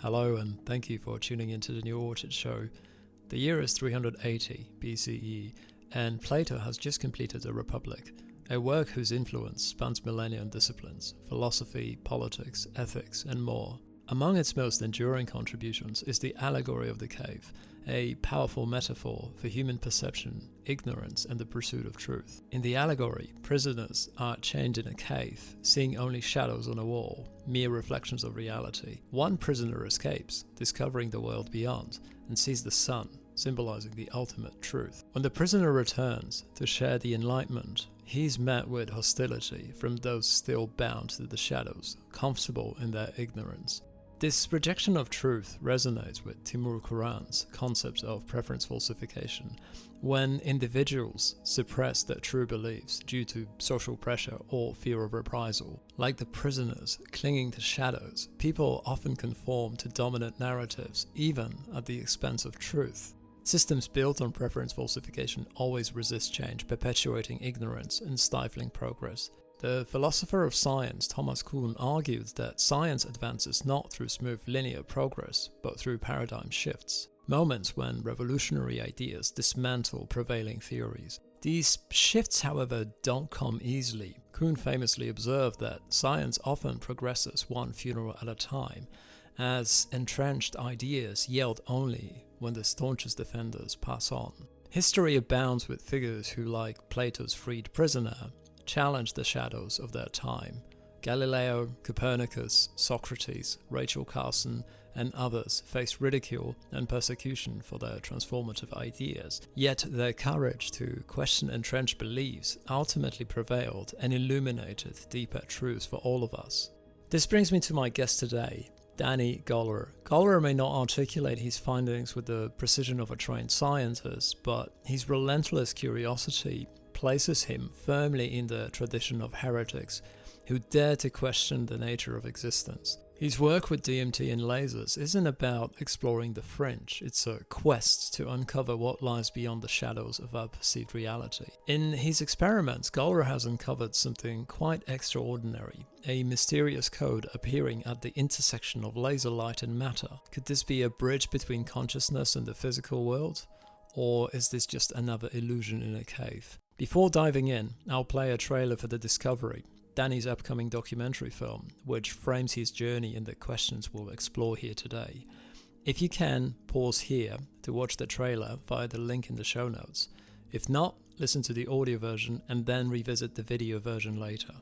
Hello and thank you for tuning into the New Orchid Show. The year is 380 BCE and Plato has just completed The Republic, a work whose influence spans millennia and disciplines, philosophy, politics, ethics and more. Among its most enduring contributions is the allegory of the cave, a powerful metaphor for human perception, ignorance and the pursuit of truth. In the allegory, prisoners are chained in a cave, seeing only shadows on a wall, mere reflections of reality. One prisoner escapes, discovering the world beyond, and sees the sun, symbolizing the ultimate truth. When the prisoner returns to share the enlightenment, he's met with hostility from those still bound to the shadows, comfortable in their ignorance. This rejection of truth resonates with Timur Kuran's concept of preference falsification, when individuals suppress their true beliefs due to social pressure or fear of reprisal. Like the prisoners clinging to shadows, people often conform to dominant narratives, even at the expense of truth. Systems built on preference falsification always resist change, perpetuating ignorance and stifling progress. The philosopher of science Thomas Kuhn argued that science advances not through smooth linear progress, but through paradigm shifts, moments when revolutionary ideas dismantle prevailing theories. These shifts, however, don't come easily. Kuhn famously observed that science often progresses one funeral at a time, as entrenched ideas yield only when the staunchest defenders pass on. History abounds with figures who, like Plato's freed prisoner, challenged the shadows of their time. Galileo, Copernicus, Socrates, Rachel Carson, and others faced ridicule and persecution for their transformative ideas, yet their courage to question entrenched beliefs ultimately prevailed and illuminated deeper truths for all of us. This brings me to my guest today, Danny Goler. Goler may not articulate his findings with the precision of a trained scientist, but his relentless curiosity places him firmly in the tradition of heretics who dare to question the nature of existence. His work with DMT and lasers isn't about exploring the fringe, it's a quest to uncover what lies beyond the shadows of our perceived reality. In his experiments, Goler has uncovered something quite extraordinary, a mysterious code appearing at the intersection of laser light and matter. Could this be a bridge between consciousness and the physical world? Or is this just another illusion in a cave? Before diving in, I'll play a trailer for The Discovery, Danny's upcoming documentary film, which frames his journey and the questions we'll explore here today. If you can, pause here to watch the trailer via the link in the show notes. If not, listen to the audio version and then revisit the video version later.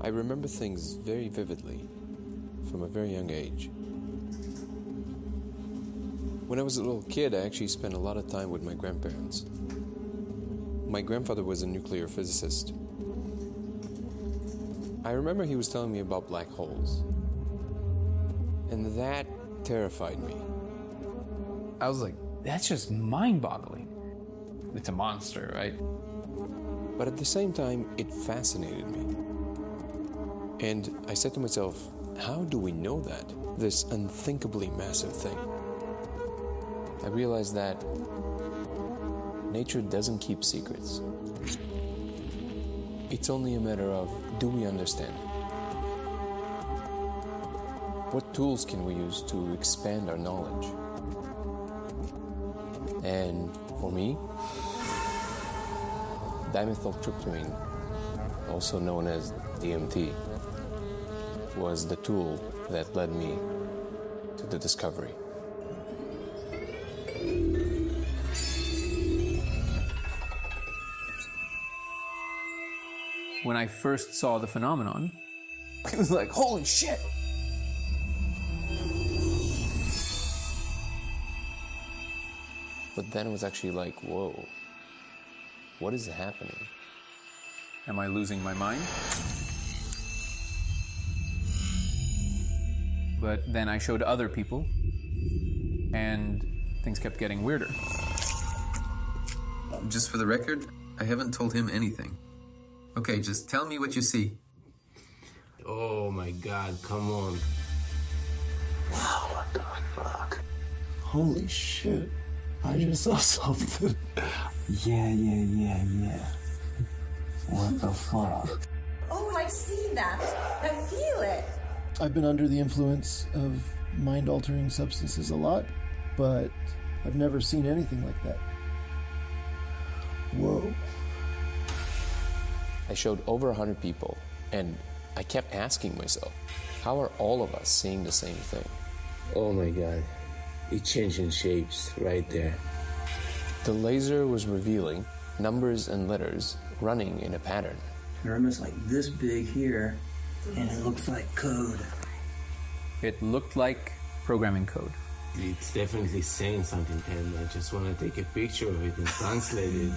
I remember things very vividly from a very young age. When I was a little kid, I actually spent a lot of time with my grandparents. My grandfather was a nuclear physicist. I remember he was telling me about black holes, and that terrified me. I was like, that's just mind-boggling. It's a monster, right? But at the same time, it fascinated me. And I said to myself, how do we know that? This unthinkably massive thing. I realized that nature doesn't keep secrets. It's only a matter of, do we understand? What tools can we use to expand our knowledge? And for me, dimethyltryptamine, also known as DMT, was the tool that led me to the discovery. When I first saw the phenomenon, it was like, holy shit! But then it was actually like, whoa, what is happening? Am I losing my mind? But then I showed other people, and things kept getting weirder. Just for the record, I haven't told him anything. Okay, just tell me what you see. Oh my God, come on. Wow, what the fuck? holy shit, I just saw something. Yeah. What the fuck? Oh, I see that. I feel it. I've been under the influence of mind-altering substances a lot, but I've never seen anything like that. Whoa. I showed over 100 people, and I kept asking myself, how are all of us seeing the same thing? Oh my God, it's changing shapes right there. The laser was revealing numbers and letters running in a pattern. They're almost like this big here, and it looks like code. It looked like programming code. It's definitely saying something, and I just want to take a picture of it and translate it.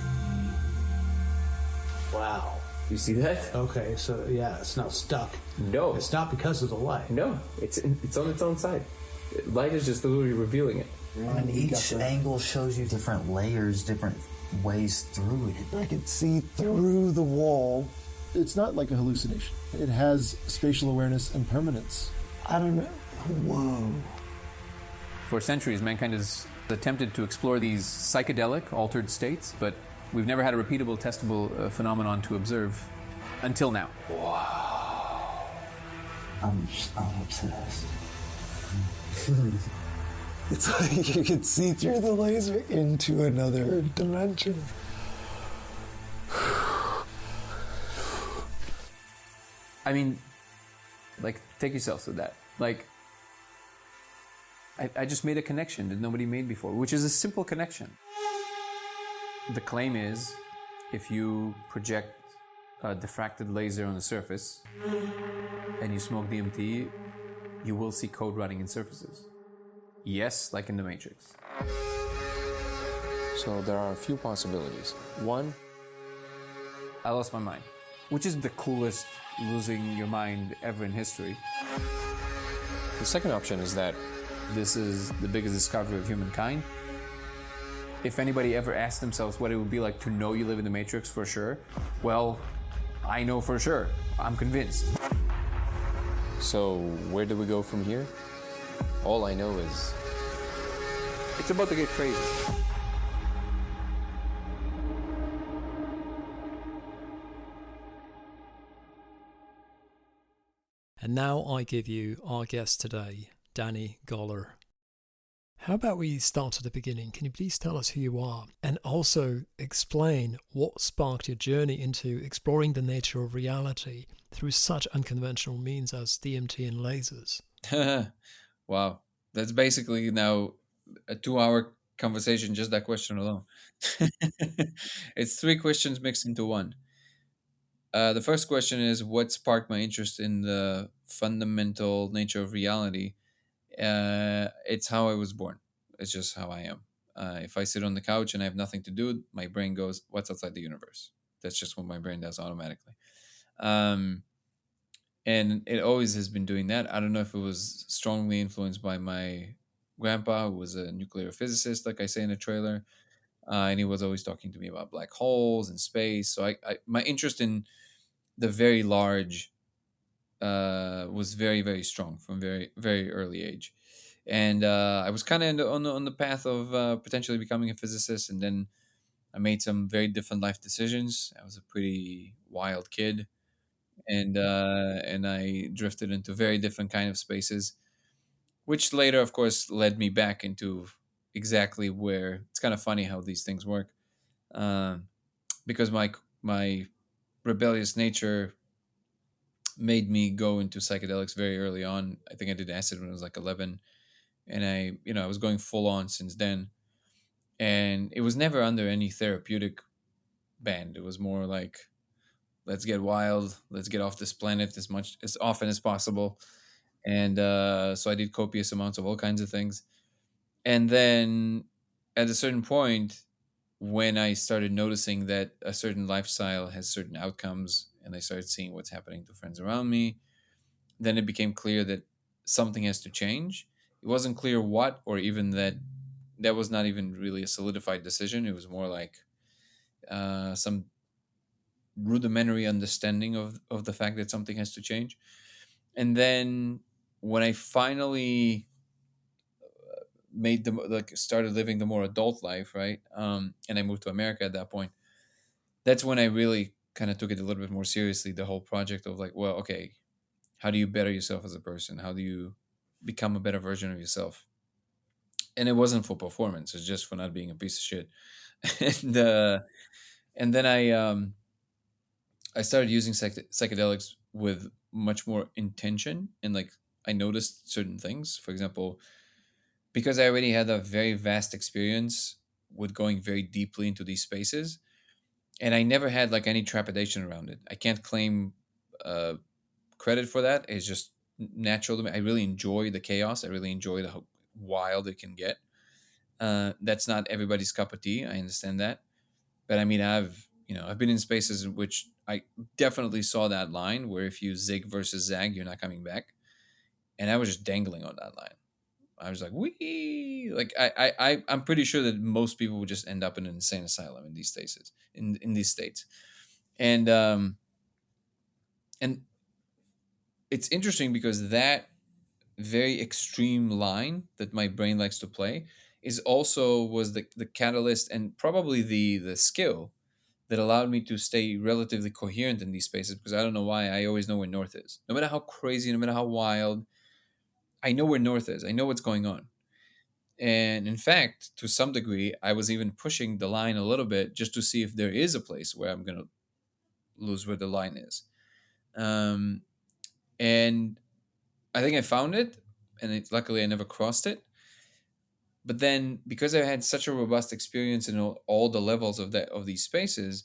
Wow. You see that? Okay, so yeah, it's not stuck. No. It's not because of the light. No, it's on its own side. Light is just literally revealing it. And each angle shows you different layers, different ways through it. I could see through the wall. It's not like a hallucination. It has spatial awareness and permanence. I don't know. Whoa. For centuries, mankind has attempted to explore these psychedelic, altered states, but we've never had a repeatable, testable phenomenon to observe until now. Wow. I'm obsessed. It's like you could see through the laser into another dimension. I mean, like, take yourself to that. Like, I just made a connection that nobody made before, which is a simple connection. The claim is, if you project a diffracted laser on a surface and you smoke DMT, you will see code running in surfaces. Yes, like in the Matrix. So there are a few possibilities. One, I lost my mind, which is the coolest losing your mind ever in history. the second option is that this is the biggest discovery of humankind. If anybody ever asked themselves what it would be like to know you live in the Matrix for sure, well, I know for sure. I'm convinced. So where do we go from here? All I know is it's about to get crazy. And now I give you our guest today, Danny Goler. How about we start at the beginning? Can you please tell us who you are and also explain what sparked your journey into exploring the nature of reality through such unconventional means as DMT and lasers? Wow. That's basically now a 2-hour conversation, just that question alone. It's 3 questions mixed into one. The first question is, what sparked my interest in the fundamental nature of reality? It's how I was born. It's just how I am. If I sit on the couch and I have nothing to do, my brain goes, what's outside the universe? That's just what my brain does automatically. And it always has been doing that. I don't know if it was strongly influenced by my grandpa, who was a nuclear physicist, like I say in the trailer. And he was always talking to me about black holes and space. So my interest in the very large was very, very strong from very, very early age. And I was kind of on the path of potentially becoming a physicist. And then I made some very different life decisions. I was a pretty wild kid. And I drifted into very different kind of spaces, which later, of course, led me back into exactly where it's kind of funny how these things work. Because my rebellious nature made me go into psychedelics very early on. I think I did acid when I was like 11, and I was going full on since then. And it was never under any therapeutic band. It was more like, let's get wild, let's get off this planet as often as possible. And so I did copious amounts of all kinds of things. And then at a certain point, when I started noticing that a certain lifestyle has certain outcomes, and I started seeing what's happening to friends around me, then it became clear that something has to change. It wasn't clear what, or even that was not even really a solidified decision. It was more like some rudimentary understanding of the fact that something has to change. And then when I finally made the like started living the more adult life, right? And I moved to America at that point. That's when I really kind of took it a little bit more seriously. The whole project of like, well, okay, how do you better yourself as a person? How do you become a better version of yourself? And it wasn't for performance; it's just for not being a piece of shit. and and then I started using psychedelics with much more intention, and like I noticed certain things. For example, because I already had a very vast experience with going very deeply into these spaces, and I never had like any trepidation around it. I can't claim uh, credit for that. It's just natural to me. I really enjoy the chaos. I really enjoy the how wild it can get. That's not everybody's cup of tea. I understand that, but I mean, I've been in spaces in which I definitely saw that line where if you zig versus zag, you're not coming back, and I was just dangling on that line. I was like, wee, like I'm pretty sure that most people would just end up in an insane asylum in these states, in these states, and and it's interesting because that very extreme line that my brain likes to play is also was the catalyst and probably the skill that allowed me to stay relatively coherent in these spaces, because I don't know why I always know where north is. No matter how crazy, no matter how wild, I know where north is. I know what's going on. And in fact, to some degree, I was even pushing the line a little bit just to see if there is a place where I'm going to lose where the line is. And I think I found it, and luckily I never crossed it. But then, because I had such a robust experience in all the levels of these spaces,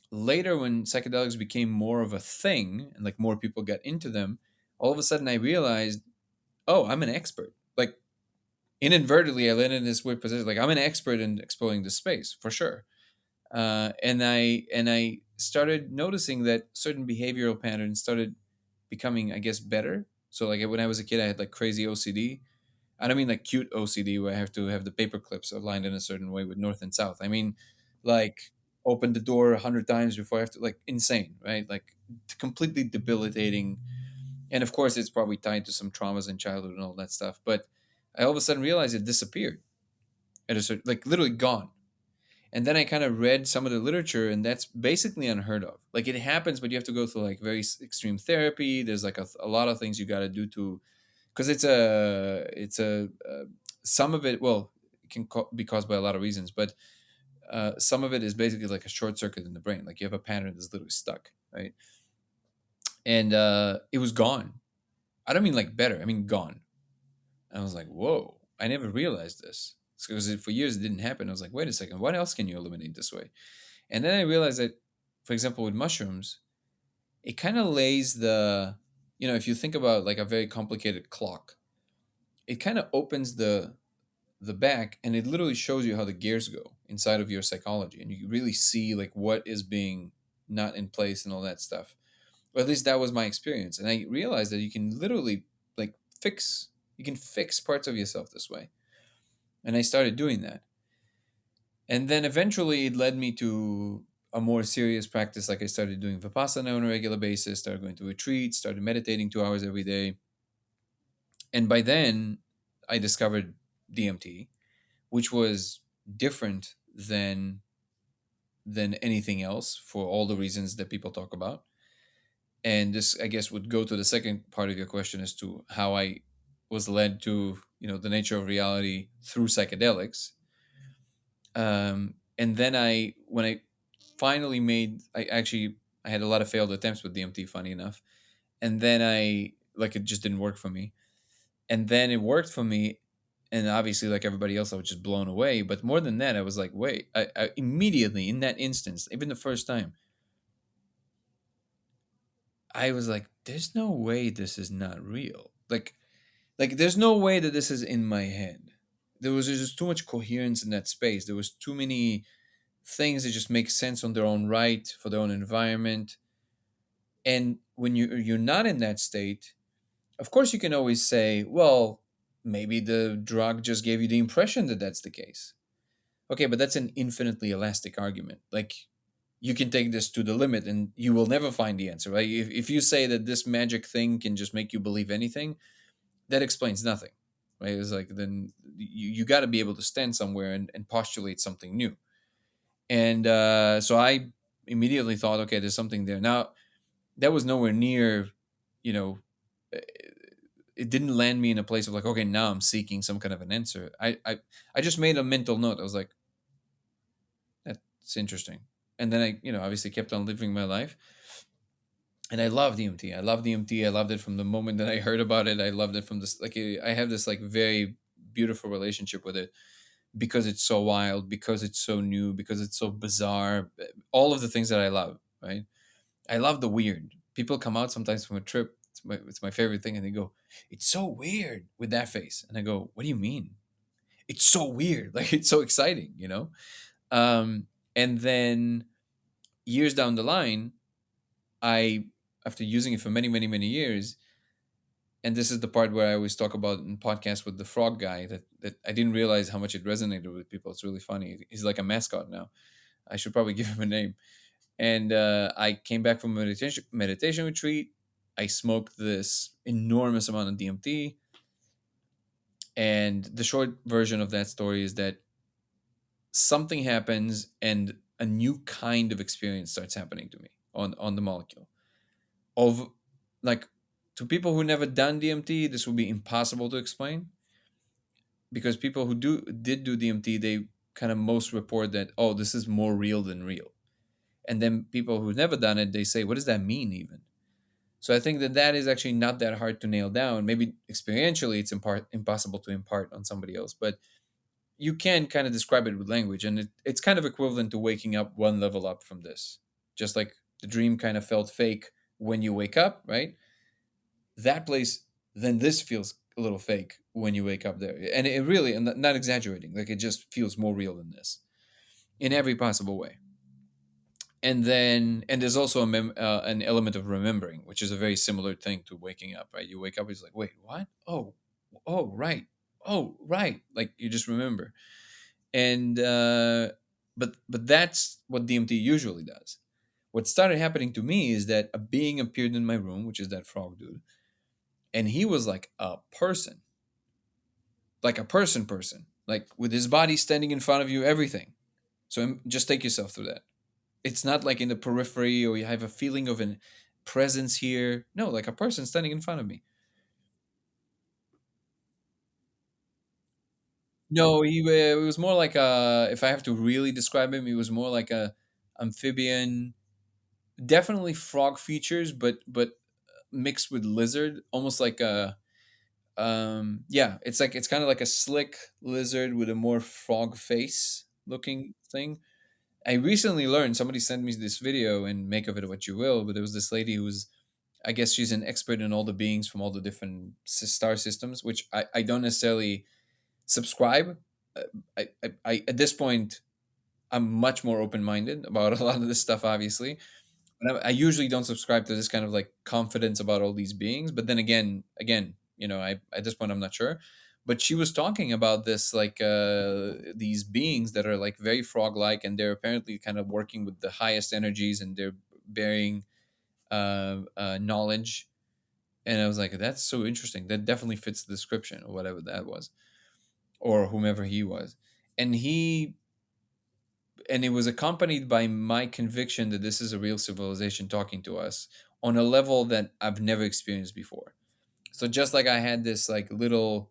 later when psychedelics became more of a thing and like more people got into them, all of a sudden I realized, oh, I'm an expert. Like inadvertently, I landed in this weird position. Like I'm an expert in exploring the space for sure. And I started noticing that certain behavioral patterns started becoming, I guess, better. So like when I was a kid, I had like crazy OCD. I don't mean like cute OCD where I have to have the paper clips aligned in a certain way with north and south. I mean like open the door 100 times before I have to, like insane, right? Like completely debilitating. And of course, it's probably tied to some traumas in childhood and all that stuff. But I all of a sudden realized it disappeared at a certain, like literally gone. And then I kind of read some of the literature, and that's basically unheard of. Like it happens, but you have to go through like very extreme therapy. There's like a lot of things you got to do to, because some of it, well, it can be caused by a lot of reasons, but some of it is basically like a short circuit in the brain. Like you have a pattern that's literally stuck, right? And it was gone. I don't mean like better. I mean gone. And I was like, whoa! I never realized this, because for years it didn't happen. I was like, wait a second, what else can you eliminate this way? And then I realized that, for example, with mushrooms, it kind of lays if you think about like a very complicated clock, it kind of opens the back, and it literally shows you how the gears go inside of your psychology, and you really see like what is being not in place and all that stuff. Or at least that was my experience, and I realized that you can literally like fix parts of yourself this way. And I started doing that, and then eventually it led me to a more serious practice. Like I started doing vipassana on a regular basis, started going to retreats, started meditating 2 hours every day. And by then I discovered DMT, which was different than anything else for all the reasons that people talk about. And this, I guess, would go to the second part of your question as to how I was led to, the nature of reality through psychedelics. And then when I finally I had a lot of failed attempts with DMT, funny enough. And then it just didn't work for me. And then it worked for me. And obviously, like everybody else, I was just blown away. But more than that, I was like, wait, I immediately in that instance, even the first time, I was like, there's no way this is not real. Like there's no way that this is in my head. There was just too much coherence in that space. There was too many things that just make sense on their own right for their own environment. And when you're not in that state, of course you can always say, well, maybe the drug just gave you the impression that that's the case. Okay, but that's an infinitely elastic argument. Like you can take this to the limit and you will never find the answer, right? If you say that this magic thing can just make you believe anything, that explains nothing, right? It's like, then you got to be able to stand somewhere and postulate something new. And so I immediately thought, okay, there's something there. Now, that was nowhere near, you know, it didn't land me in a place of like, okay, now I'm seeking some kind of an answer. I just made a mental note. I was like, that's interesting. And then I, obviously kept on living my life. And I love DMT. I love DMT. I loved it from the moment that I heard about it. I loved it from this, like, I have this like very beautiful relationship with it because it's so wild, because it's so new, because it's so bizarre. All of the things that I love, right? I love the weird. People come out sometimes from a trip. It's my favorite thing. And they go, it's so weird, with that face. And I go, what do you mean? It's so weird. Like, it's so exciting, Um, and then years down the line, after using it for many, many, many years, and this is the part where I always talk about in podcasts with the frog guy, that I didn't realize how much it resonated with people. It's really funny. He's like a mascot now. I should probably give him a name. And I came back from a meditation retreat. I smoked this enormous amount of DMT. And the short version of that story is that something happens and a new kind of experience starts happening to me on the molecule. Of, like, to people who never done DMT, this will be impossible to explain, because people who did do DMT, they kind of most report that, oh, this is more real than real. And then people who've never done it, they say, what does that mean even? So I think that is actually not that hard to nail down. Maybe experientially it's impossible to impart on somebody else, but you can kind of describe it with language. And it's kind of equivalent to waking up one level up from this. Just like the dream kind of felt fake when you wake up, right? That place, then this feels a little fake when you wake up there. And it really, and not exaggerating, like, it just feels more real than this in every possible way. And there's also an element of remembering, which is a very similar thing to waking up, right? You wake up, it's like, wait, what? Oh, right. Oh, right. Like, you just remember. And but that's what DMT usually does. What started happening to me is that a being appeared in my room, which is that frog dude, and he was like a person, like a person, like with his body standing in front of you, everything. So just take yourself through that. It's not like in the periphery or you have a feeling of a presence here. No, like a person standing in front of me. No, it was more like a, if I have to really describe him, he was more like a amphibian, definitely frog features, but mixed with lizard, almost like a, yeah, it's kind of like a slick lizard with a more frog face looking thing. I recently learned, somebody sent me this video, and make of it what you will, but there was this lady who was, I guess she's an expert in all the beings from all the different star systems, which I don't necessarily subscribe. I at this point, I'm much more open minded about a lot of this stuff, obviously. But I usually don't subscribe to this kind of like confidence about all these beings. But then again, I at this point I'm not sure. But she was talking about this, like, these beings that are like very frog like, and they're apparently kind of working with the highest energies, and they're bearing knowledge. And I was like, that's so interesting. That definitely fits the description, or whatever that was, or whomever he was. And it was accompanied by my conviction that this is a real civilization talking to us on a level that I've never experienced before. So just like I had this like little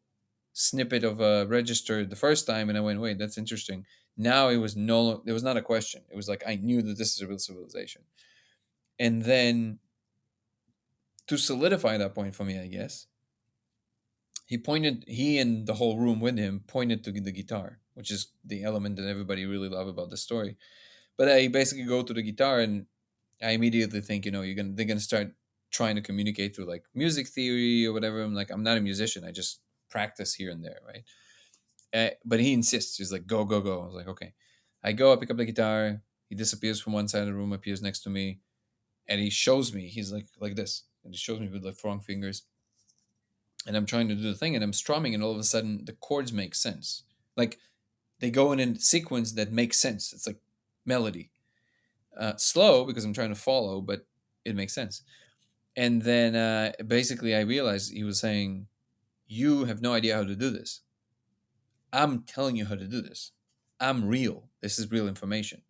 snippet of a register the first time, and I went, wait, that's interesting. Now it was not a question. It was like, I knew that this is a real civilization. And then, to solidify that point for me, I guess, he and the whole room with him pointed to the guitar, which is the element that everybody really love about the story. But I basically go to the guitar, and I immediately think, they're gonna start trying to communicate through like music theory or whatever. I'm like, I'm not a musician. I just practice here and there, right? But he insists. He's like, go, go, go. I was like, okay. I go, I pick up the guitar. He disappears from one side of the room, appears next to me, and he shows me. He's like this, and he shows me with like strong fingers. And I'm trying to do the thing, and I'm strumming, and all of a sudden the chords make sense. Like, they go in a sequence that makes sense. It's like melody. Slow because I'm trying to follow, but it makes sense. And then basically I realized he was saying, you have no idea how to do this. I'm telling you how to do this. I'm real. This is real information.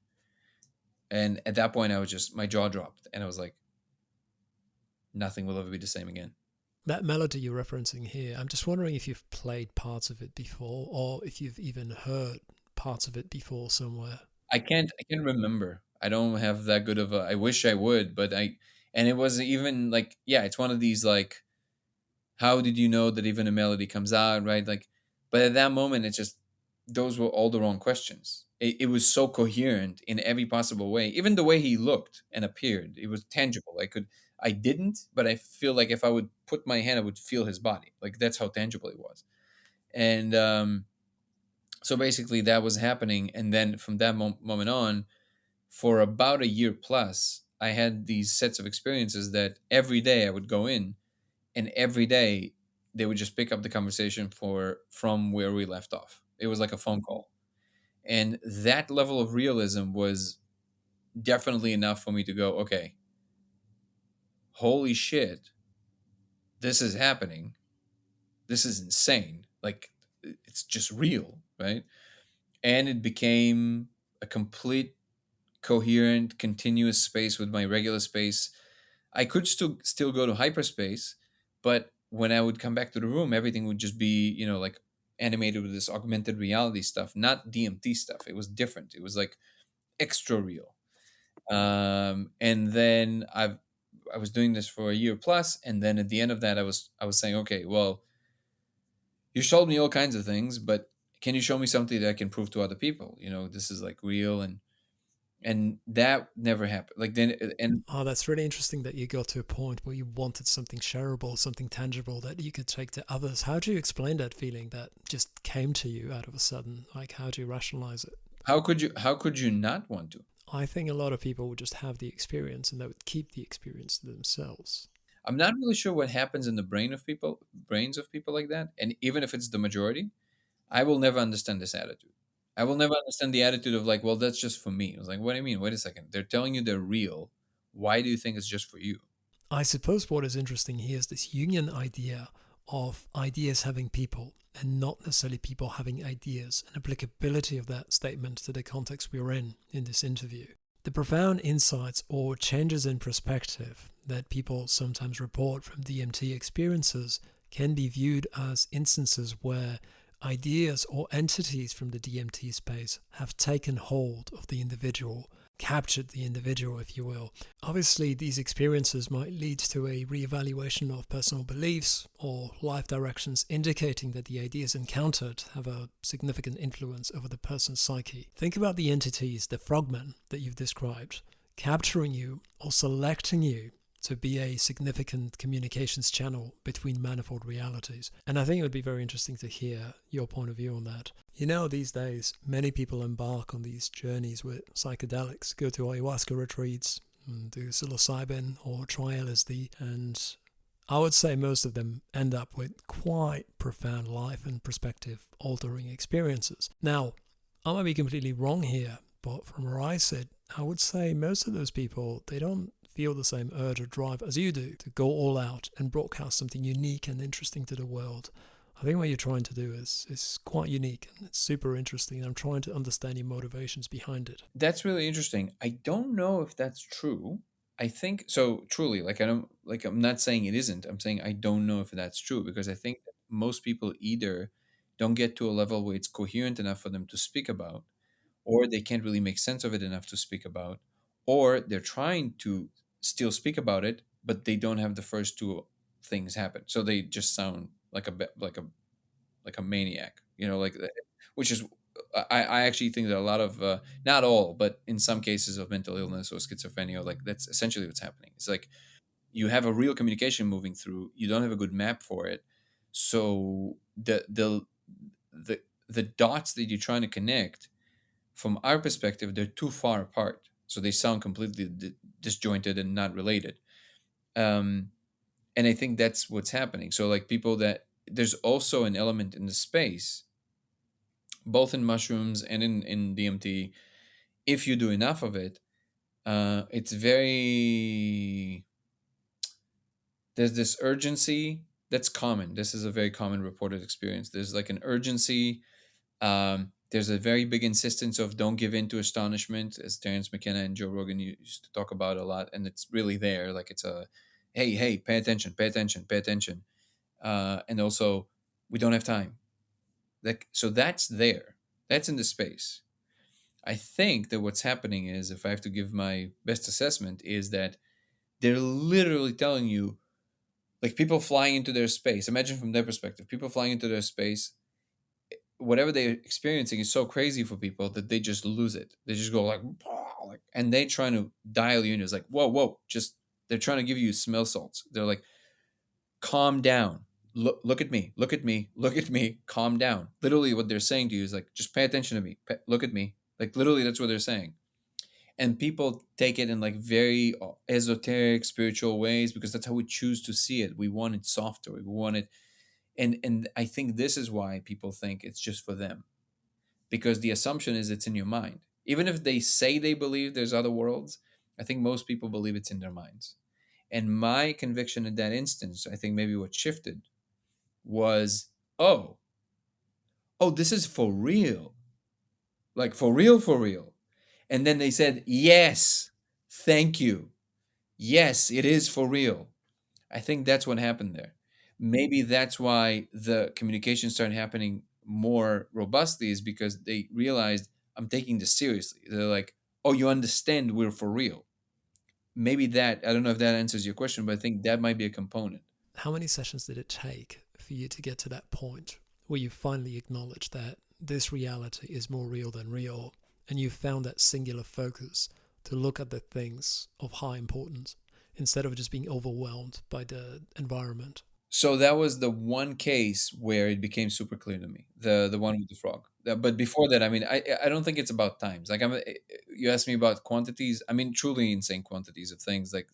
And at that point, I was just, my jaw dropped, and I was like, nothing will ever be the same again. That melody you're referencing here, I'm just wondering if you've played parts of it before, or if you've even heard parts of it before somewhere. I can't remember. I don't have that good of a, I wish I would, but and it wasn't even like, yeah, it's one of these like, how did you know that even a melody comes out, right? Like, but at that moment, it's just, those were all the wrong questions. It was so coherent in every possible way. Even the way he looked and appeared, it was tangible. I didn't, but I feel like if I would put my hand, I would feel his body. Like, that's how tangible it was. And so basically that was happening. And then from that moment on, for about a year plus, I had these sets of experiences that every day I would go in, and every day they would just pick up the conversation from where we left off. It was like a phone call. And that level of realism was definitely enough for me to go, okay, holy shit, this is happening. This is insane. Like, it's just real, right? And it became a complete, coherent, continuous space with my regular space. I could still go to hyperspace, but when I would come back to the room, everything would just be, like animated with this augmented reality stuff, not DMT stuff. It was different. It was like extra real. And then I was doing this for a year plus, and then at the end of that, I was saying, okay, well, you showed me all kinds of things, but can you show me something that I can prove to other people? This is like real, and that never happened. Like then, and Oh, that's really interesting that you got to a point where you wanted something shareable, something tangible that you could take to others. How do you explain that feeling that just came to you out of a sudden? Like, how do you rationalize it? How could you not want to? I think a lot of people would just have the experience and they would keep the experience to themselves. I'm not really sure what happens in the brains of people like that. And even if it's the majority, I will never understand this attitude. I will never understand the attitude of like, well, that's just for me. I was like, what do you mean? Wait a second. They're telling you they're real. Why do you think it's just for you? I suppose what is interesting here is this union idea of ideas having people and not necessarily people having ideas, and applicability of that statement to the context we're in this interview. The profound insights or changes in perspective that people sometimes report from DMT experiences can be viewed as instances where ideas or entities from the DMT space have taken hold of the individual, captured the individual, if you will. Obviously, these experiences might lead to a reevaluation of personal beliefs or life directions, indicating that the ideas encountered have a significant influence over the person's psyche. Think about the entities, the frogmen that you've described, capturing you or selecting you to be a significant communications channel between manifold realities. And I think it would be very interesting to hear your point of view on that. These days, many people embark on these journeys with psychedelics, go to ayahuasca retreats, do psilocybin or try LSD, and I would say most of them end up with quite profound life and perspective altering experiences. Now, I might be completely wrong here, but from where I sit, I would say most of those people, they don't feel the same urge or drive as you do to go all out and broadcast something unique and interesting to the world. I think what you're trying to do is quite unique and it's super interesting, and I'm trying to understand your motivations behind it. That's really interesting. I don't know if that's true. I think so. Truly, I'm not saying it isn't. I'm saying I don't know if that's true, because I think that most people either don't get to a level where it's coherent enough for them to speak about, or they can't really make sense of it enough to speak about, or they're trying to still speak about it, but they don't have the first two things happen. So they just sound like a maniac, which is, I actually think that a lot of, not all, but in some cases of mental illness or schizophrenia, like that's essentially what's happening. It's like you have a real communication moving through, you don't have a good map for it. So the dots that you're trying to connect, from our perspective, they're too far apart. So they sound completely disjointed and not related. And I think that's what's happening. So like people that, there's also an element in the space, both in mushrooms and in DMT, if you do enough of it, it's very, there's this urgency, that's common. This is a very common reported experience. There's like an urgency. There's a very big insistence of don't give in to astonishment, as Terence McKenna and Joe Rogan used to talk about a lot, and it's really there. Like it's a, hey, pay attention, pay attention, pay attention, and also we don't have time. Like so, that's there. That's in the space. I think that what's happening is, if I have to give my best assessment, is that they're literally telling you, like people flying into their space. Imagine from their perspective, people flying into their space, whatever they're experiencing is so crazy for people that they just lose it. They just go like, "Bah," like, and they trying to dial you in. It's like, whoa, just they're trying to give you smell salts. They're like, calm down. Look at me. Look at me. Look at me. Calm down. Literally, what they're saying to you is like, just pay attention to me. Look at me. Like literally, that's what they're saying. And people take it in like very esoteric, spiritual ways because that's how we choose to see it. We want it softer. We want it, and I think this is why people think it's just for them, because the assumption is it's in your mind. Even if they say they believe there's other worlds, I think most people believe it's in their minds. And my conviction in that instance, I think maybe what shifted was, oh, this is for real. Like for real, for real. And then they said, yes, thank you. Yes, it is for real. I think that's what happened there. Maybe that's why the communication started happening more robustly, is because they realized I'm taking this seriously. They're like, oh, you understand we're for real. Maybe that, I don't know if that answers your question, but I think that might be a component. How many sessions did it take for you to get to that point where you finally acknowledge that this reality is more real than real, and you found that singular focus to look at the things of high importance instead of just being overwhelmed by the environment? So that was the one case where it became super clear to me, the one with the frog. But before that, I mean, I don't think it's about times. Like you asked me about quantities. I mean, truly insane quantities of things. Like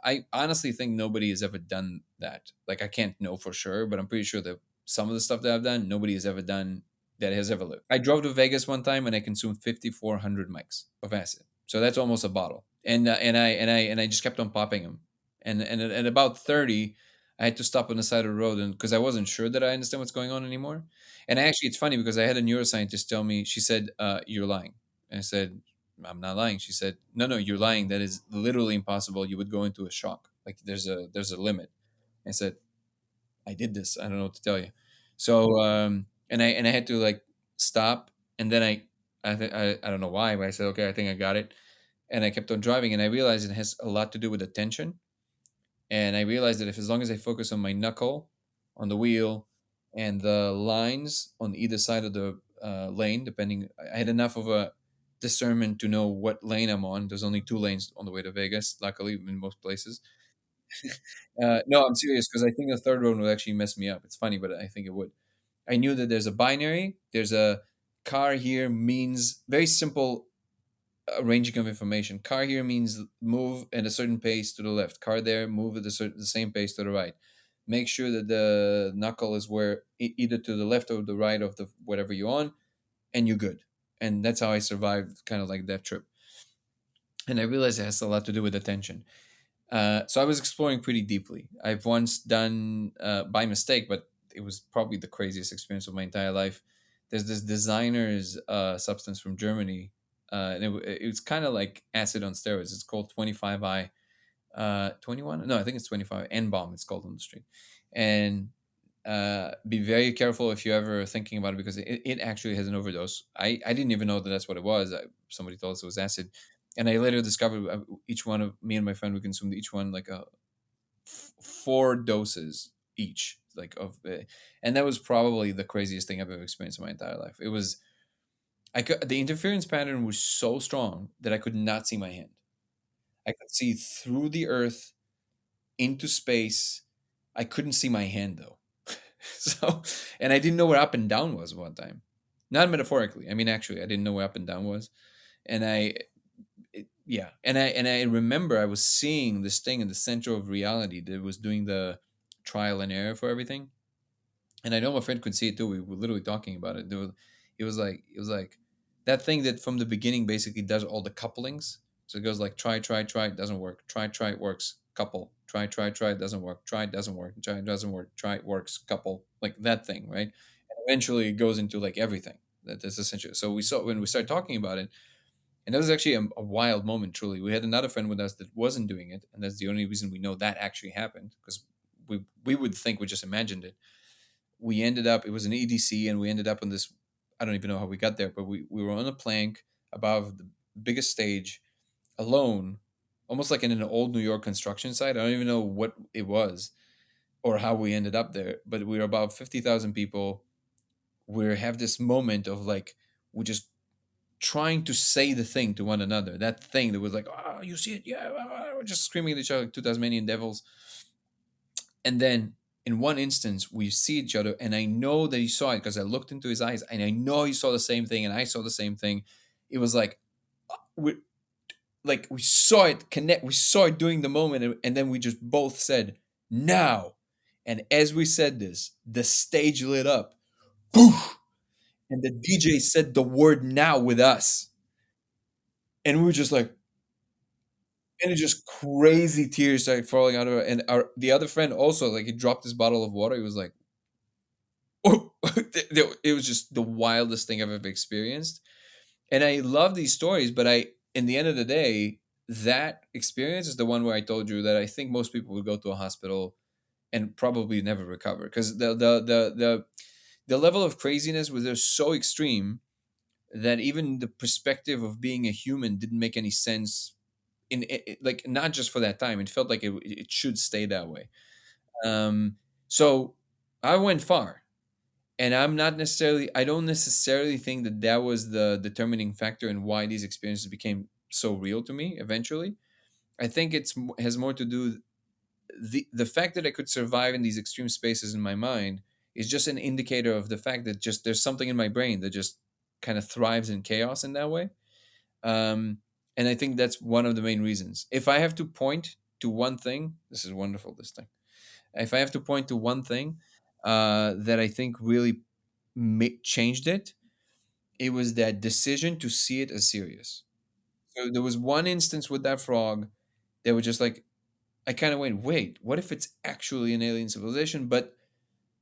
I honestly think nobody has ever done that. Like I can't know for sure, but I'm pretty sure that some of the stuff that I've done, nobody has ever done that has ever lived. I drove to Vegas one time and I consumed 5,400 mics of acid. So that's almost a bottle. And I just kept on popping them. And at about 30, I had to stop on the side of the road, and because I wasn't sure that I understand what's going on anymore. And actually, it's funny because I had a neuroscientist tell me, she said, "You're lying." And I said, "I'm not lying." She said, "No, you're lying. That is literally impossible. You would go into a shock. Like there's a limit." I said, "I did this. I don't know what to tell you." So and I had to like stop, and then I don't know why, but I said, "Okay, I think I got it," and I kept on driving, and I realized it has a lot to do with attention. And I realized that if, as long as I focus on my knuckle on the wheel and the lines on either side of the lane, depending, I had enough of a discernment to know what lane I'm on. There's only 2 lanes on the way to Vegas, luckily, in most places. No, I'm serious, because I think the third one would actually mess me up. It's funny, but I think it would. I knew that there's a binary, there's a car here means very simple arranging of information. Car here means move at a certain pace to the left. Car there, move at the same pace to the right. Make sure that the knuckle is where either to the left or the right of the whatever you're on, and you're good. And that's how I survived kind of like that trip. And I realized it has a lot to do with attention. So I was exploring pretty deeply. I've once done by mistake, but it was probably the craziest experience of my entire life. There's this designer's substance from Germany, and it's kind of like acid on steroids. It's called 25i, 21. No, I think it's 25 N bomb. It's called on the street, and be very careful if you're ever thinking about it, because it actually has an overdose. I didn't even know that that's what it was. Somebody told us it was acid, and I later discovered each one of me and my friend, we consumed each one like 4 doses each, like and that was probably the craziest thing I've ever experienced in my entire life. It was, the interference pattern was so strong that I could not see my hand. I could see through the earth into space. I couldn't see my hand though. So, and I didn't know where up and down was one time. Not metaphorically. I mean, actually, I didn't know where up and down was. And I remember I was seeing this thing in the center of reality that was doing the trial and error for everything. And I know my friend could see it too. We were literally talking about it. It was like that thing that from the beginning basically does all the couplings. So it goes like try, it doesn't work. Try, it works. Couple. Try, it doesn't work. Try, it doesn't work. Try, it doesn't work. Try, it works. Couple. Like that thing, right? And eventually it goes into like everything. That's essentially. So we saw when we started talking about it, and that was actually a wild moment. Truly, we had another friend with us that wasn't doing it, and that's the only reason we know that actually happened because we would think we just imagined it. We ended up. It was an EDC, and we ended up on this. I don't even know how we got there, but we were on a plank above the biggest stage alone, almost like in an old New York construction site. I don't even know what it was or how we ended up there, but we were about 50,000 people. We have this moment of like, we're just trying to say the thing to one another. That thing that was like, oh, you see it? Yeah. We're just screaming at each other like two Tasmanian devils. And then in one instance, we see each other, and I know that he saw it because I looked into his eyes, and I know he saw the same thing, and I saw the same thing. It was we we saw it connect. We saw it during the moment, and then we just both said now. And as we said this, the stage lit up, poof, and the DJ said the word now with us, and we were just like, and it just crazy tears started falling out of her. And the other friend also, like, he dropped his bottle of water. He was like, oh, it was just the wildest thing I've ever experienced. And I love these stories, but in the end of the day, that experience is the one where I told you that I think most people would go to a hospital and probably never recover because the level of craziness was there so extreme that even the perspective of being a human didn't make any sense like not just for that time. It felt like it should stay that way. So I went far, and I don't necessarily think that that was the determining factor in why these experiences became so real to me eventually. I think has more to do the fact that I could survive in these extreme spaces in my mind is just an indicator of the fact that just there's something in my brain that just kind of thrives in chaos in that way. Um, and I think that's one of the main reasons. If I have to point to one thing, this is wonderful. This thing. If I have to point to one thing that I think really changed it, it was that decision to see it as serious. So there was one instance with that frog that was just like, I kind of wait, what if it's actually an alien civilization? But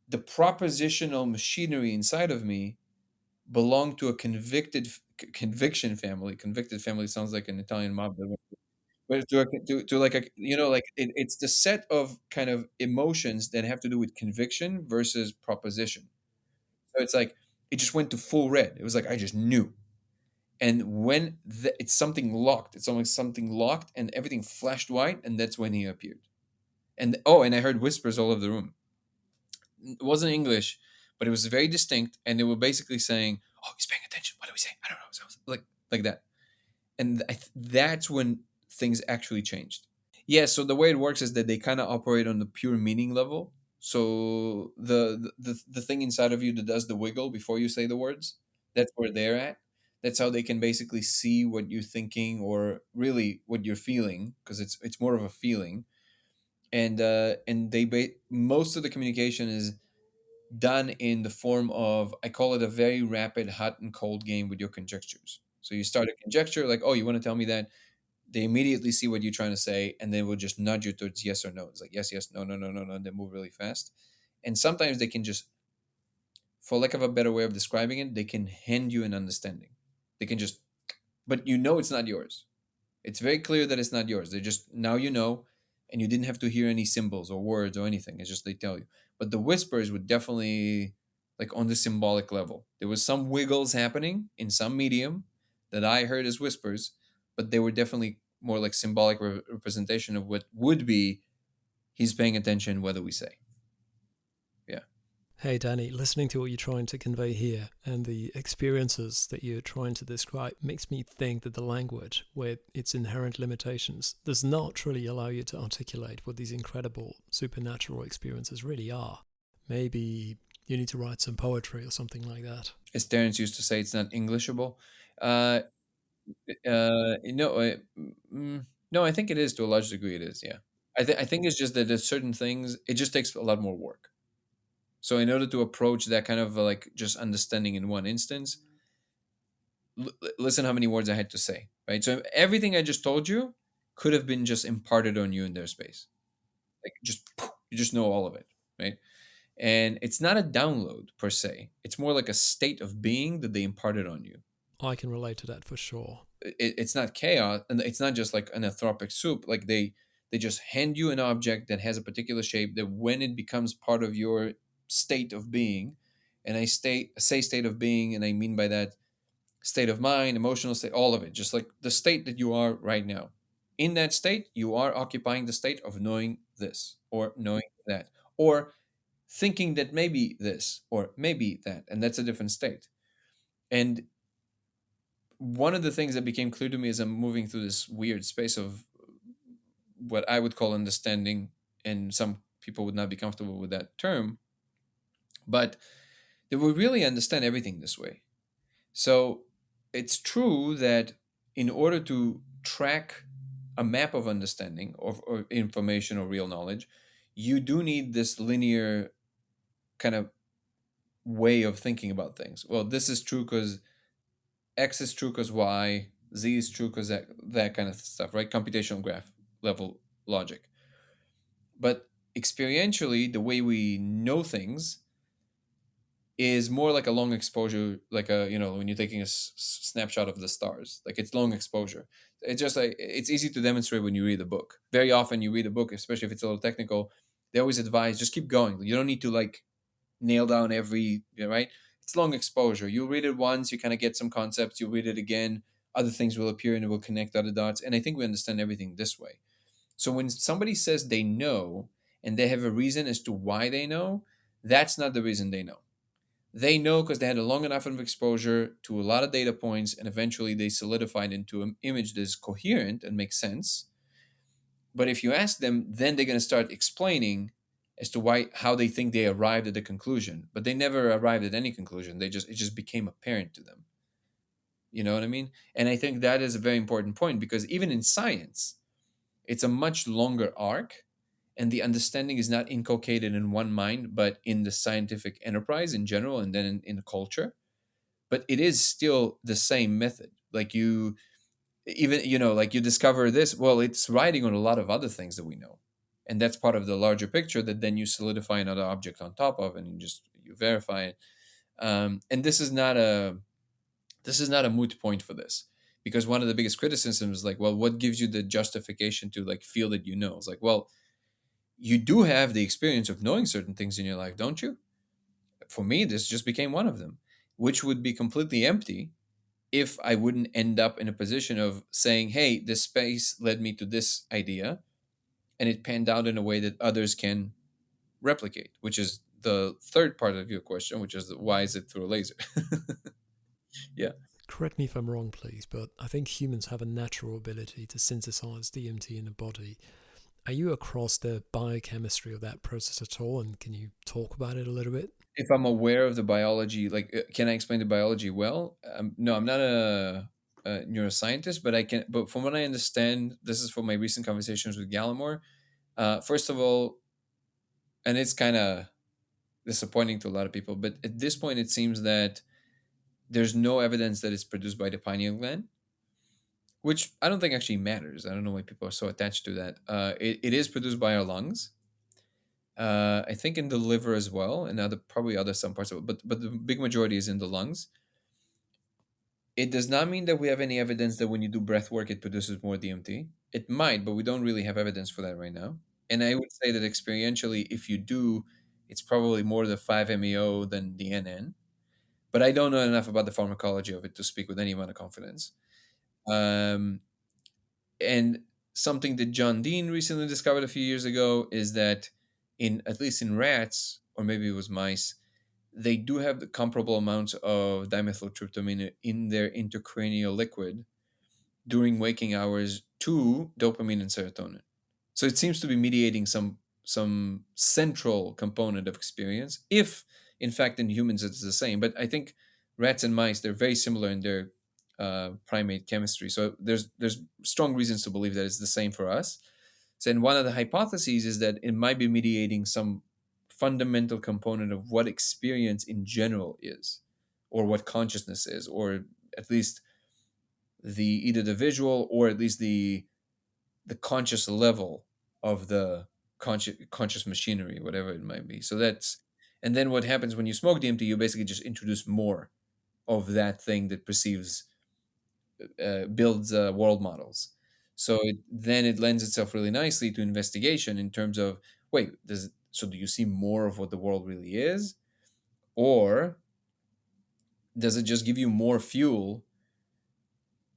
the propositional machinery inside of me belonged to a conviction family. Convicted family sounds like an Italian mob. But to like a like it's the set of kind of emotions that have to do with conviction versus proposition. So it's like it just went to full red. It was like I just knew. And when it's something locked, it's almost something locked, and everything flashed white, and that's when he appeared. And and I heard whispers all over the room. It wasn't English, but it was very distinct, and they were basically saying, "Oh, he's paying attention. What do we say? I don't know." So like that, and that's when things actually changed. Yeah. So the way it works is that they kind of operate on the pure meaning level. So the thing inside of you that does the wiggle before you say the words, that's where they're at. That's how they can basically see what you're thinking or really what you're feeling, because it's more of a feeling. And most of the communication is done in the form of, I call it a very rapid hot and cold game with your conjectures. So you start a conjecture like, oh, you want to tell me that? They immediately see what you're trying to say, and they will just nudge you towards yes or no. It's like yes, yes, no, no, no, no, no, and they move really fast. And sometimes they can just, for lack of a better way of describing it, they can hand you an understanding. They can just, but it's not yours. It's very clear that it's not yours. They just, now and you didn't have to hear any symbols or words or anything. It's just they tell you. But the whispers would definitely, like, on the symbolic level. There was some wiggles happening in some medium that I heard as whispers, but they were definitely more like symbolic representation of what would be he's paying attention whether we say. Yeah. Hey, Danny, listening to what you're trying to convey here and the experiences that you're trying to describe makes me think that the language, with its inherent limitations, does not truly allow you to articulate what these incredible supernatural experiences really are. Maybe you need to write some poetry or something like that. As Terence used to say, it's not Englishable. No, I think it is to a large degree. It is, yeah. I think it's just that there's certain things, it just takes a lot more work. So in order to approach that kind of like just understanding in one instance, listen how many words I had to say, right? So everything I just told you could have been just imparted on you in their space. Like just you just know all of it, right? And it's not a download per se. It's more like a state of being that they imparted on you. I can relate to that for sure. It's not chaos, and it's not just like an anthropic soup. Like they just hand you an object that has a particular shape that when it becomes part of your state of being, and say state of being, and I mean by that state of mind, emotional state, all of it, just like the state that you are right now. In that state, you are occupying the state of knowing this or knowing that, or thinking that maybe this or maybe that, and that's a different state. And one of the things that became clear to me as I'm moving through this weird space of what I would call understanding, and some people would not be comfortable with that term, but that we really understand everything this way. So it's true that in order to track a map of understanding or information or real knowledge, you do need this linear kind of way of thinking about things. Well, this is true because X is true because Y, Z is true because that kind of stuff, right? Computational graph level logic. But experientially, the way we know things is more like a long exposure, like when you're taking a snapshot of the stars, like it's long exposure. It's just like it's easy to demonstrate when you read a book. Very often you read a book, especially if it's a little technical, they always advise just keep going. You don't need to like nail down every, right? It's long exposure. You read it once, you kind of get some concepts, you read it again, other things will appear and it will connect other dots. And I think we understand everything this way. So when somebody says they know and they have a reason as to why they know, that's not the reason they know. They know because they had a long enough of exposure to a lot of data points, and eventually they solidified into an image that is coherent and makes sense. But if you ask them, then they're going to start explaining as to how they think they arrived at the conclusion. But they never arrived at any conclusion. It just became apparent to them. You know what I mean? And I think that is a very important point, because even in science, it's a much longer arc, and the understanding is not inculcated in one mind, but in the scientific enterprise in general, and then in the culture. But it is still the same method. Like you discover this, well, it's riding on a lot of other things that we know. And that's part of the larger picture that then you solidify another object on top of, and you verify it. And this is not a moot point for this, because one of the biggest criticisms is like, well, what gives you the justification to like feel that you know? It's like, well, you do have the experience of knowing certain things in your life, don't you? For me, this just became one of them, which would be completely empty if I wouldn't end up in a position of saying, hey, this space led me to this idea, and it panned out in a way that others can replicate, which is the third part of your question, which is why is it through a laser? Yeah. Correct me if I'm wrong, please, but I think humans have a natural ability to synthesize DMT in the body. Are you across the biochemistry of that process at all, and can you talk about it a little bit? If I'm aware of the biology, like, can I explain the biology well? No, I'm not a neuroscientist, but I can. But from what I understand, this is from my recent conversations with Gallimore. First of all, and it's kind of disappointing to a lot of people, but at this point, it seems that there's no evidence that it's produced by the pineal gland, which I don't think actually matters. I don't know why people are so attached to that. It is produced by our lungs. I think in the liver as well, and probably other some parts of it, but the big majority is in the lungs. It does not mean that we have any evidence that when you do breath work, it produces more DMT. It might, but we don't really have evidence for that right now. And I would say that experientially, if you do, it's probably more the 5-MeO than the NN. But I don't know enough about the pharmacology of it to speak with any amount of confidence. And something that John Dean recently discovered a few years ago is that at least in rats, or maybe it was mice, they do have the comparable amounts of dimethyltryptamine in their intracranial liquid during waking hours to dopamine and serotonin. So it seems to be mediating some central component of experience, if in fact in humans it's the same. But I think rats and mice, they're very similar in their primate chemistry. So there's strong reasons to believe that it's the same for us. So, and one of the hypotheses is that it might be mediating some fundamental component of what experience in general is, or what consciousness is, or at least either the visual or at least the conscious level of the conscious machinery, whatever it might be. So that's, and then what happens when you smoke DMT, you basically just introduce more of that thing that perceives, builds world models. So then it lends itself really nicely to investigation in terms of, wait, do you see more of what the world really is, or does it just give you more fuel,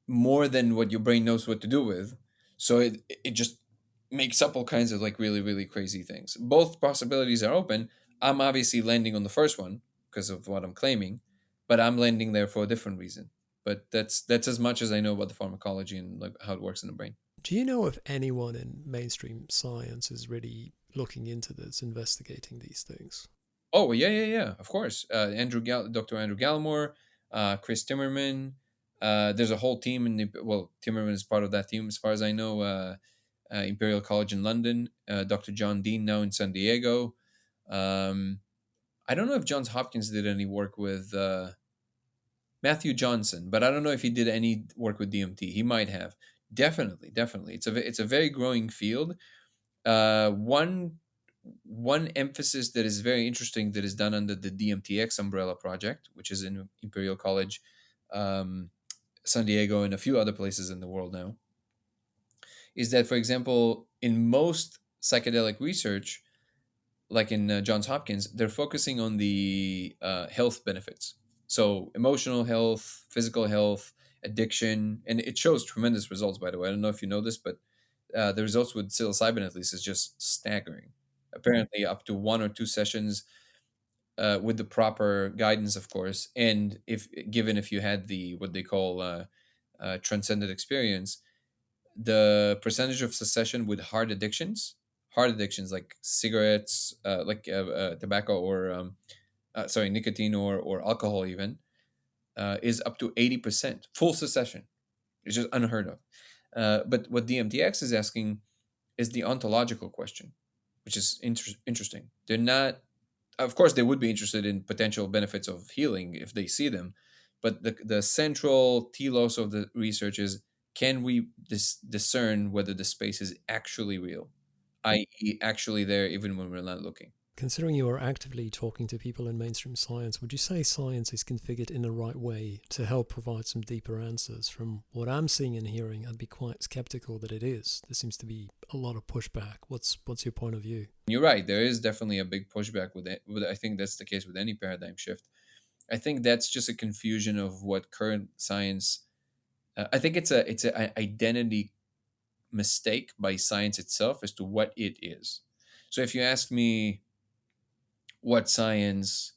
more than what your brain knows what to do with? So it just makes up all kinds of like really, really crazy things. Both possibilities are open. I'm obviously landing on the first one because of what I'm claiming, but I'm landing there for a different reason. But that's as much as I know about the pharmacology and like how it works in the brain. Do you know if anyone in mainstream science is really looking into this, investigating these things? Oh yeah, of course. Dr. Andrew Gallimore, Chris Timmerman. There's a whole team Timmerman is part of that team as far as I know. Imperial College in London. Dr. John Dean now in San Diego. I don't know if Johns Hopkins did any work with Matthew Johnson, but I don't know if he did any work with DMT. He might have. Definitely. It's a very growing field. One emphasis that is very interesting that is done under the DMTX umbrella project, which is in Imperial College, San Diego, and a few other places in the world now, is that, for example, in most psychedelic research, like in Johns Hopkins, they're focusing on the health benefits. So emotional health, physical health, addiction, and it shows tremendous results, by the way. I don't know if you know this, but the results with psilocybin, at least, is just staggering. Apparently, up to 1 or 2 sessions with the proper guidance, of course, and if you had the what they call transcendent experience, the percentage of cessation with hard addictions like cigarettes, tobacco, or nicotine or alcohol even, is up to 80% full cessation. It's just unheard of. But what DMTX is asking is the ontological question, which is interesting. They're not, of course, they would be interested in potential benefits of healing if they see them, but the central telos of the research is, can we discern whether the space is actually real, i.e., actually there even when we're not looking? Considering you are actively talking to people in mainstream science, would you say science is configured in the right way to help provide some deeper answers? From what I'm seeing and hearing, I'd be quite skeptical that it is. There seems to be a lot of pushback. What's your point of view? You're right. There is definitely a big pushback with it. I think that's the case with any paradigm shift. I think that's just a confusion of what current science. I think it's an identity mistake by science itself as to what it is. So if you ask me what science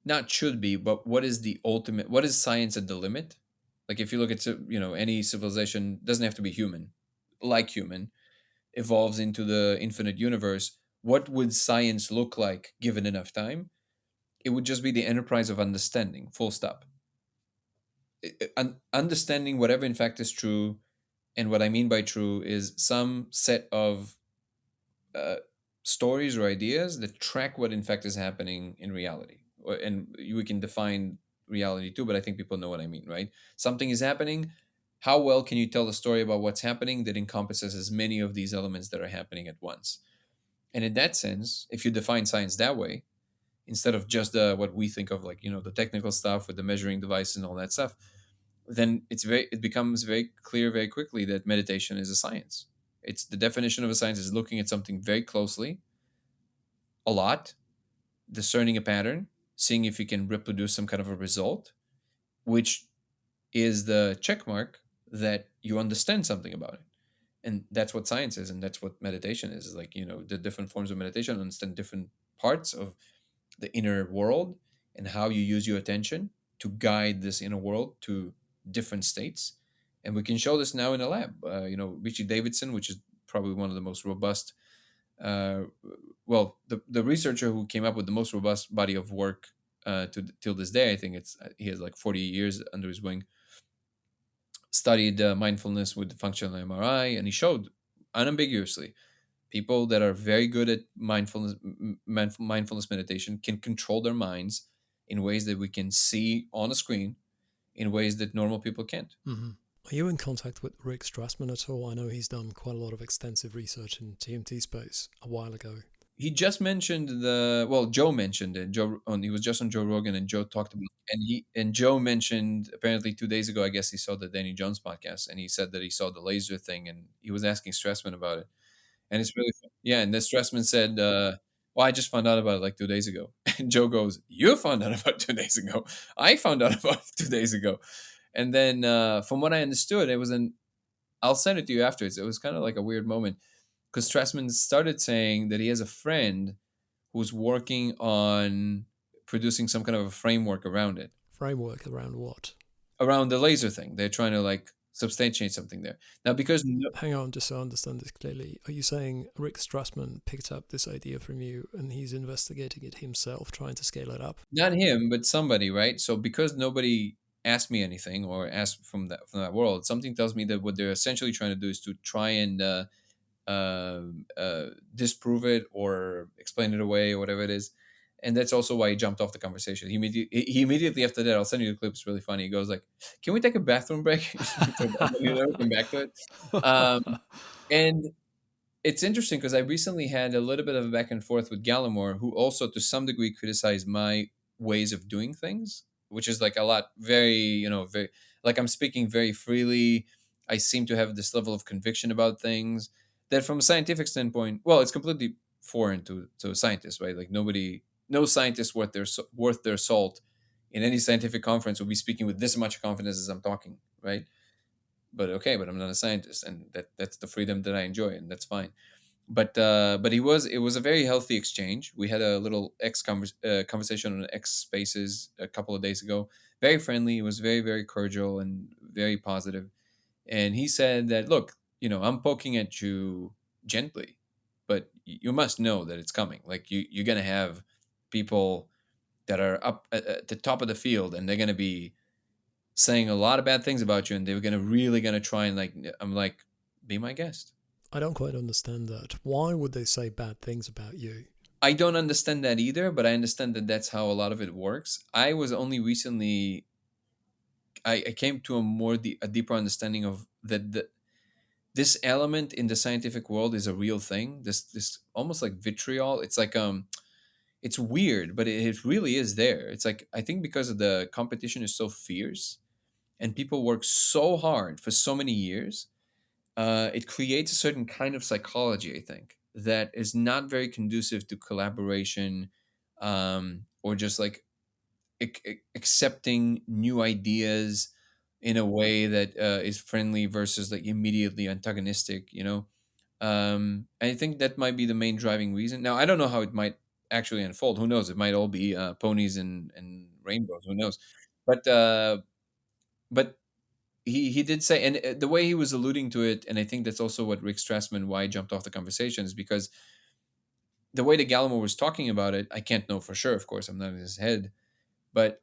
not should be, but what is the ultimate, what is science at the limit? Like if you look at, any civilization, doesn't have to be human, like human, evolves into the infinite universe. What would science look like given enough time? It would just be the enterprise of understanding, full stop. Understanding whatever in fact is true. And what I mean by true is some set of stories or ideas that track what in fact is happening in reality. And we can define reality too, but I think people know what I mean, right? Something is happening. How well can you tell a story about what's happening that encompasses as many of these elements that are happening at once? And in that sense, if you define science that way, instead of just what we think of, like, the technical stuff with the measuring device and all that stuff, then it becomes very clear very quickly that meditation is a science. It's the definition of a science is looking at something very closely, a lot, discerning a pattern, seeing if you can reproduce some kind of a result, which is the check mark that you understand something about it. And that's what science is, and that's what meditation is. Like, the different forms of meditation, understand different parts of the inner world and how you use your attention to guide this inner world to different states. And we can show this now in a lab. Richie Davidson, which is probably one of the most robust, the researcher who came up with the most robust body of work till this day. I think he has like 40 years under his wing. Studied mindfulness with functional MRI, and he showed unambiguously people that are very good at mindfulness meditation can control their minds in ways that we can see on a screen, in ways that normal people can't. Mm-hmm. Are you in contact with Rick Strassman at all? I know he's done quite a lot of extensive research in DMT space a while ago. He just mentioned Joe mentioned it. He was just on Joe Rogan, and Joe talked about it. And Joe mentioned apparently 2 days ago, I guess he saw the Danny Jones podcast, and he said that he saw the laser thing, and he was asking Strassman about it. And it's really fun. Yeah, and then Strassman said, well, I just found out about it like 2 days ago. And Joe goes, you found out about it 2 days ago. I found out about it 2 days ago. And then from what I understood, it was I'll send it to you afterwards. It was kind of like a weird moment because Strassman started saying that he has a friend who's working on producing some kind of a framework around it. Framework around what? Around the laser thing. They're trying to like substantiate something there. Now, because... Hang on, just so I understand this clearly. Are you saying Rick Strassman picked up this idea from you and he's investigating it himself, trying to scale it up? Not him, but somebody, right? So because nobody asked me anything or asked from that world, something tells me that what they're essentially trying to do is to try and disprove it or explain it away or whatever it is. And that's also why he jumped off the conversation. He immediately after that, I'll send you the clip. It's really funny. He goes like, "Can we take a bathroom break?" Come back to it. And it's interesting because I recently had a little bit of a back and forth with Gallimore, who also to some degree criticized my ways of doing things, which is like a lot, very, very, like I'm speaking very freely. I seem to have this level of conviction about things that from a scientific standpoint, well, it's completely foreign to scientists, right? Like no scientist worth their salt in any scientific conference will be speaking with this much confidence as I'm talking, right? But I'm not a scientist, and that's the freedom that I enjoy, and that's fine. But it was a very healthy exchange. We had a little conversation on X Spaces a couple of days ago. Very friendly. It was very, very cordial and very positive. And he said that, look, I'm poking at you gently, but you must know that it's coming. Like you're gonna have people that are up at the top of the field, and they're gonna be saying a lot of bad things about you, and they're really gonna try and I'm like, be my guest. I don't quite understand that. Why would they say bad things about you? I don't understand that either, but I understand that that's how a lot of it works. I was only recently, I came to a deeper understanding of that this element in the scientific world is a real thing. This almost like vitriol. It's like it's weird, but it really is there. It's like, I think because of the competition is so fierce, and people work so hard for so many years, it creates a certain kind of psychology, I think, that is not very conducive to collaboration, or just like accepting new ideas in a way that is friendly versus like immediately antagonistic, I think that might be the main driving reason. Now, I don't know how it might actually unfold. Who knows? It might all be ponies and rainbows. Who knows? But he did say, and the way he was alluding to it, and I think that's also what Rick Strassman, why he jumped off the conversation, is because the way that Gallimore was talking about it, I can't know for sure, of course, I'm not in his head, but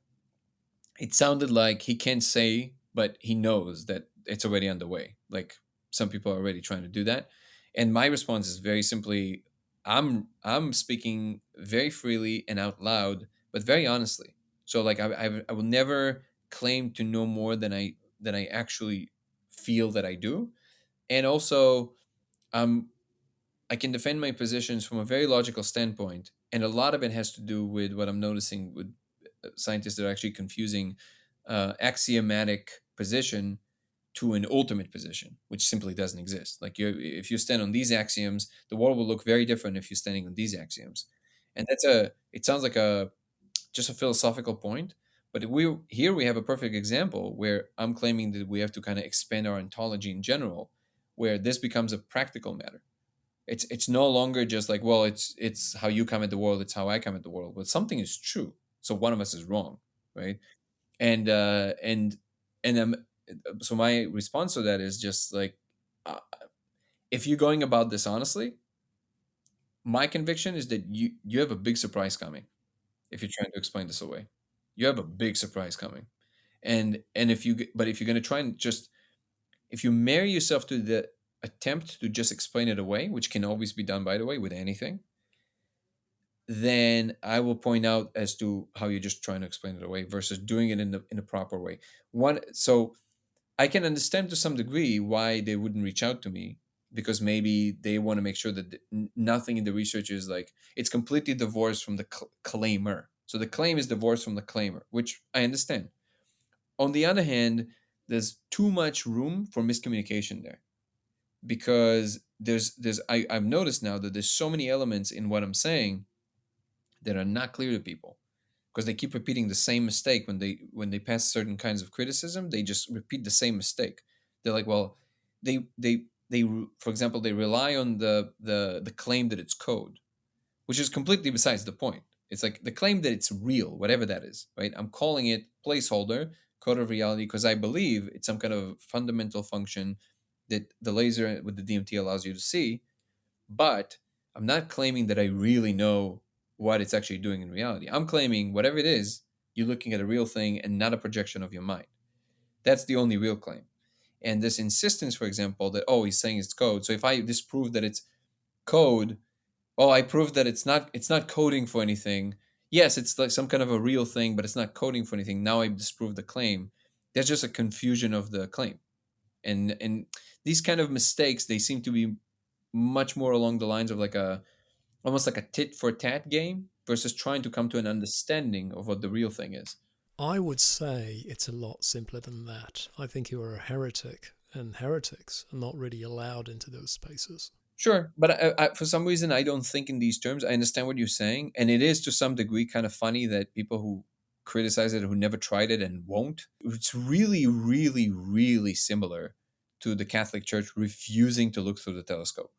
it sounded like he can't say, but he knows that it's already underway. Like some people are already trying to do that. And my response is very simply, I'm speaking very freely and out loud, but very honestly. So like I will never claim to know more than I actually feel that I do. And also, I can defend my positions from a very logical standpoint. And a lot of it has to do with what I'm noticing with scientists that are actually confusing axiomatic position to an ultimate position, which simply doesn't exist. Like if you stand on these axioms, the world will look very different if you're standing on these axioms. And it sounds like just a philosophical point, but we have a perfect example where I'm claiming that we have to kind of expand our ontology in general, where this becomes a practical matter. It's no longer just like, well, it's how you come at the world, it's how I come at the world. But something is true, so one of us is wrong, right? And so my response to that is just like, if you're going about this honestly, my conviction is that you have a big surprise coming. If you're trying to explain this away, you have a big surprise coming. And if you're going to try and just, if you marry yourself to the attempt to just explain it away, which can always be done, by the way, with anything, then I will point out as to how you're just trying to explain it away versus doing it in a proper way. So I can understand to some degree why they wouldn't reach out to me, because maybe they want to make sure that nothing in the research is like it's completely divorced from the claimer. So the claim is divorced from the claimer, which I understand. On the other hand, there's too much room for miscommunication there, because I've noticed now that there's so many elements in what I'm saying that are not clear to people, because they keep repeating the same mistake when they pass certain kinds of criticism. They just repeat the same mistake. They're like, well, they for example, they rely on the claim that it's code, which is completely besides the point. It's like the claim that it's real, whatever that is, right? I'm calling it placeholder, code of reality, because I believe it's some kind of fundamental function that the laser with the DMT allows you to see. But I'm not claiming that I really know what it's actually doing in reality. I'm claiming whatever it is, you're looking at a real thing and not a projection of your mind. That's the only real claim. And this insistence, for example, that, oh, he's saying it's code. So if I disprove that it's code, oh, I proved that it's not coding for anything. Yes, it's like some kind of a real thing, but it's not coding for anything. Now I disproved the claim. There's just a confusion of the claim. And these kind of mistakes, they seem to be much more along the lines of like almost like a tit for tat game versus trying to come to an understanding of what the real thing is. I would say it's a lot simpler than that. I think you are a heretic, and heretics are not really allowed into those spaces. Sure, but for some reason I don't think in these terms. I understand what you're saying, and it is to some degree kind of funny that people who criticize it, who never tried it and won't, it's really, really, really similar to the Catholic Church refusing to look through the telescope.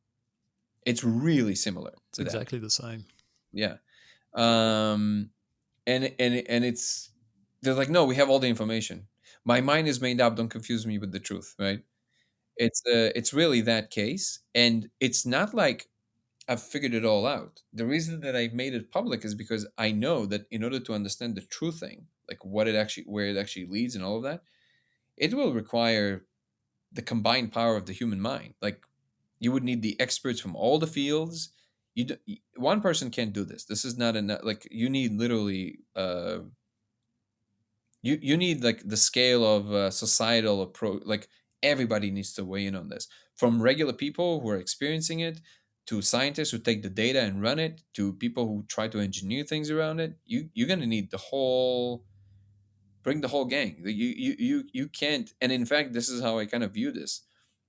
It's really similar. It's exactly the same. Yeah. And it's, they're like, no, we have all the information. My mind is made up. Don't confuse me with the truth, right? It's really that case, and it's not like I've figured it all out. The reason that I've made it public is because I know that in order to understand the true thing, like what it actually, where it actually leads, and all of that, it will require the combined power of the human mind. Like you would need the experts from all the fields. One person can't do this. This is not enough. Like you need literally you need like the scale of societal approach. Like everybody needs to weigh in on this, from regular people who are experiencing it to scientists who take the data and run it to people who try to engineer things around it. You're going to need bring the whole gang. You can't. And in fact, this is how I kind of view this.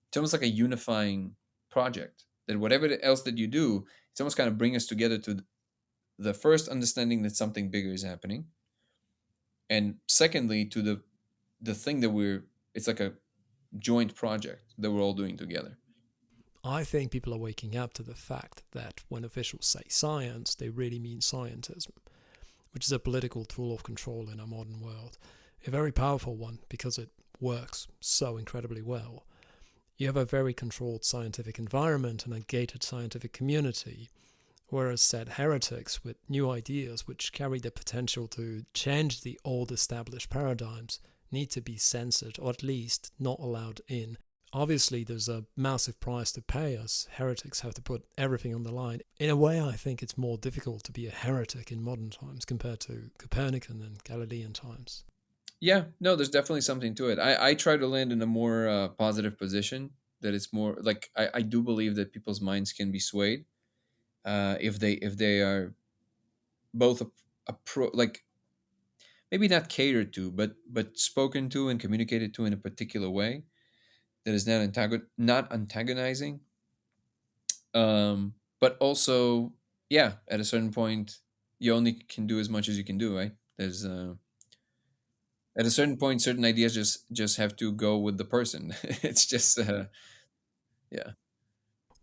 It's almost like a unifying project, that whatever else that you do, it's almost kind of bring us together to the first understanding that something bigger is happening, and secondly to the thing that it's like a joint project that we're all doing together. I think people are waking up to the fact that when officials say science, they really mean scientism, which is a political tool of control in our modern world. A very powerful one because it works so incredibly well. You have a very controlled scientific environment and a gated scientific community, whereas said heretics with new ideas which carry the potential to change the old established paradigms need to be censored, or at least not allowed in. Obviously, there's a massive price to pay, as heretics have to put everything on the line. In a way, I think it's more difficult to be a heretic in modern times compared to Copernican and Galilean times. Yeah, no, there's definitely something to it. I try to land in a more positive position, that it's more like I do believe that people's minds can be swayed if they are both like maybe not catered to, but spoken to and communicated to in a particular way that is not antagonizing, but also, yeah, at a certain point you only can do as much as you can do, right? There's at a certain point certain ideas just have to go with the person. It's just yeah.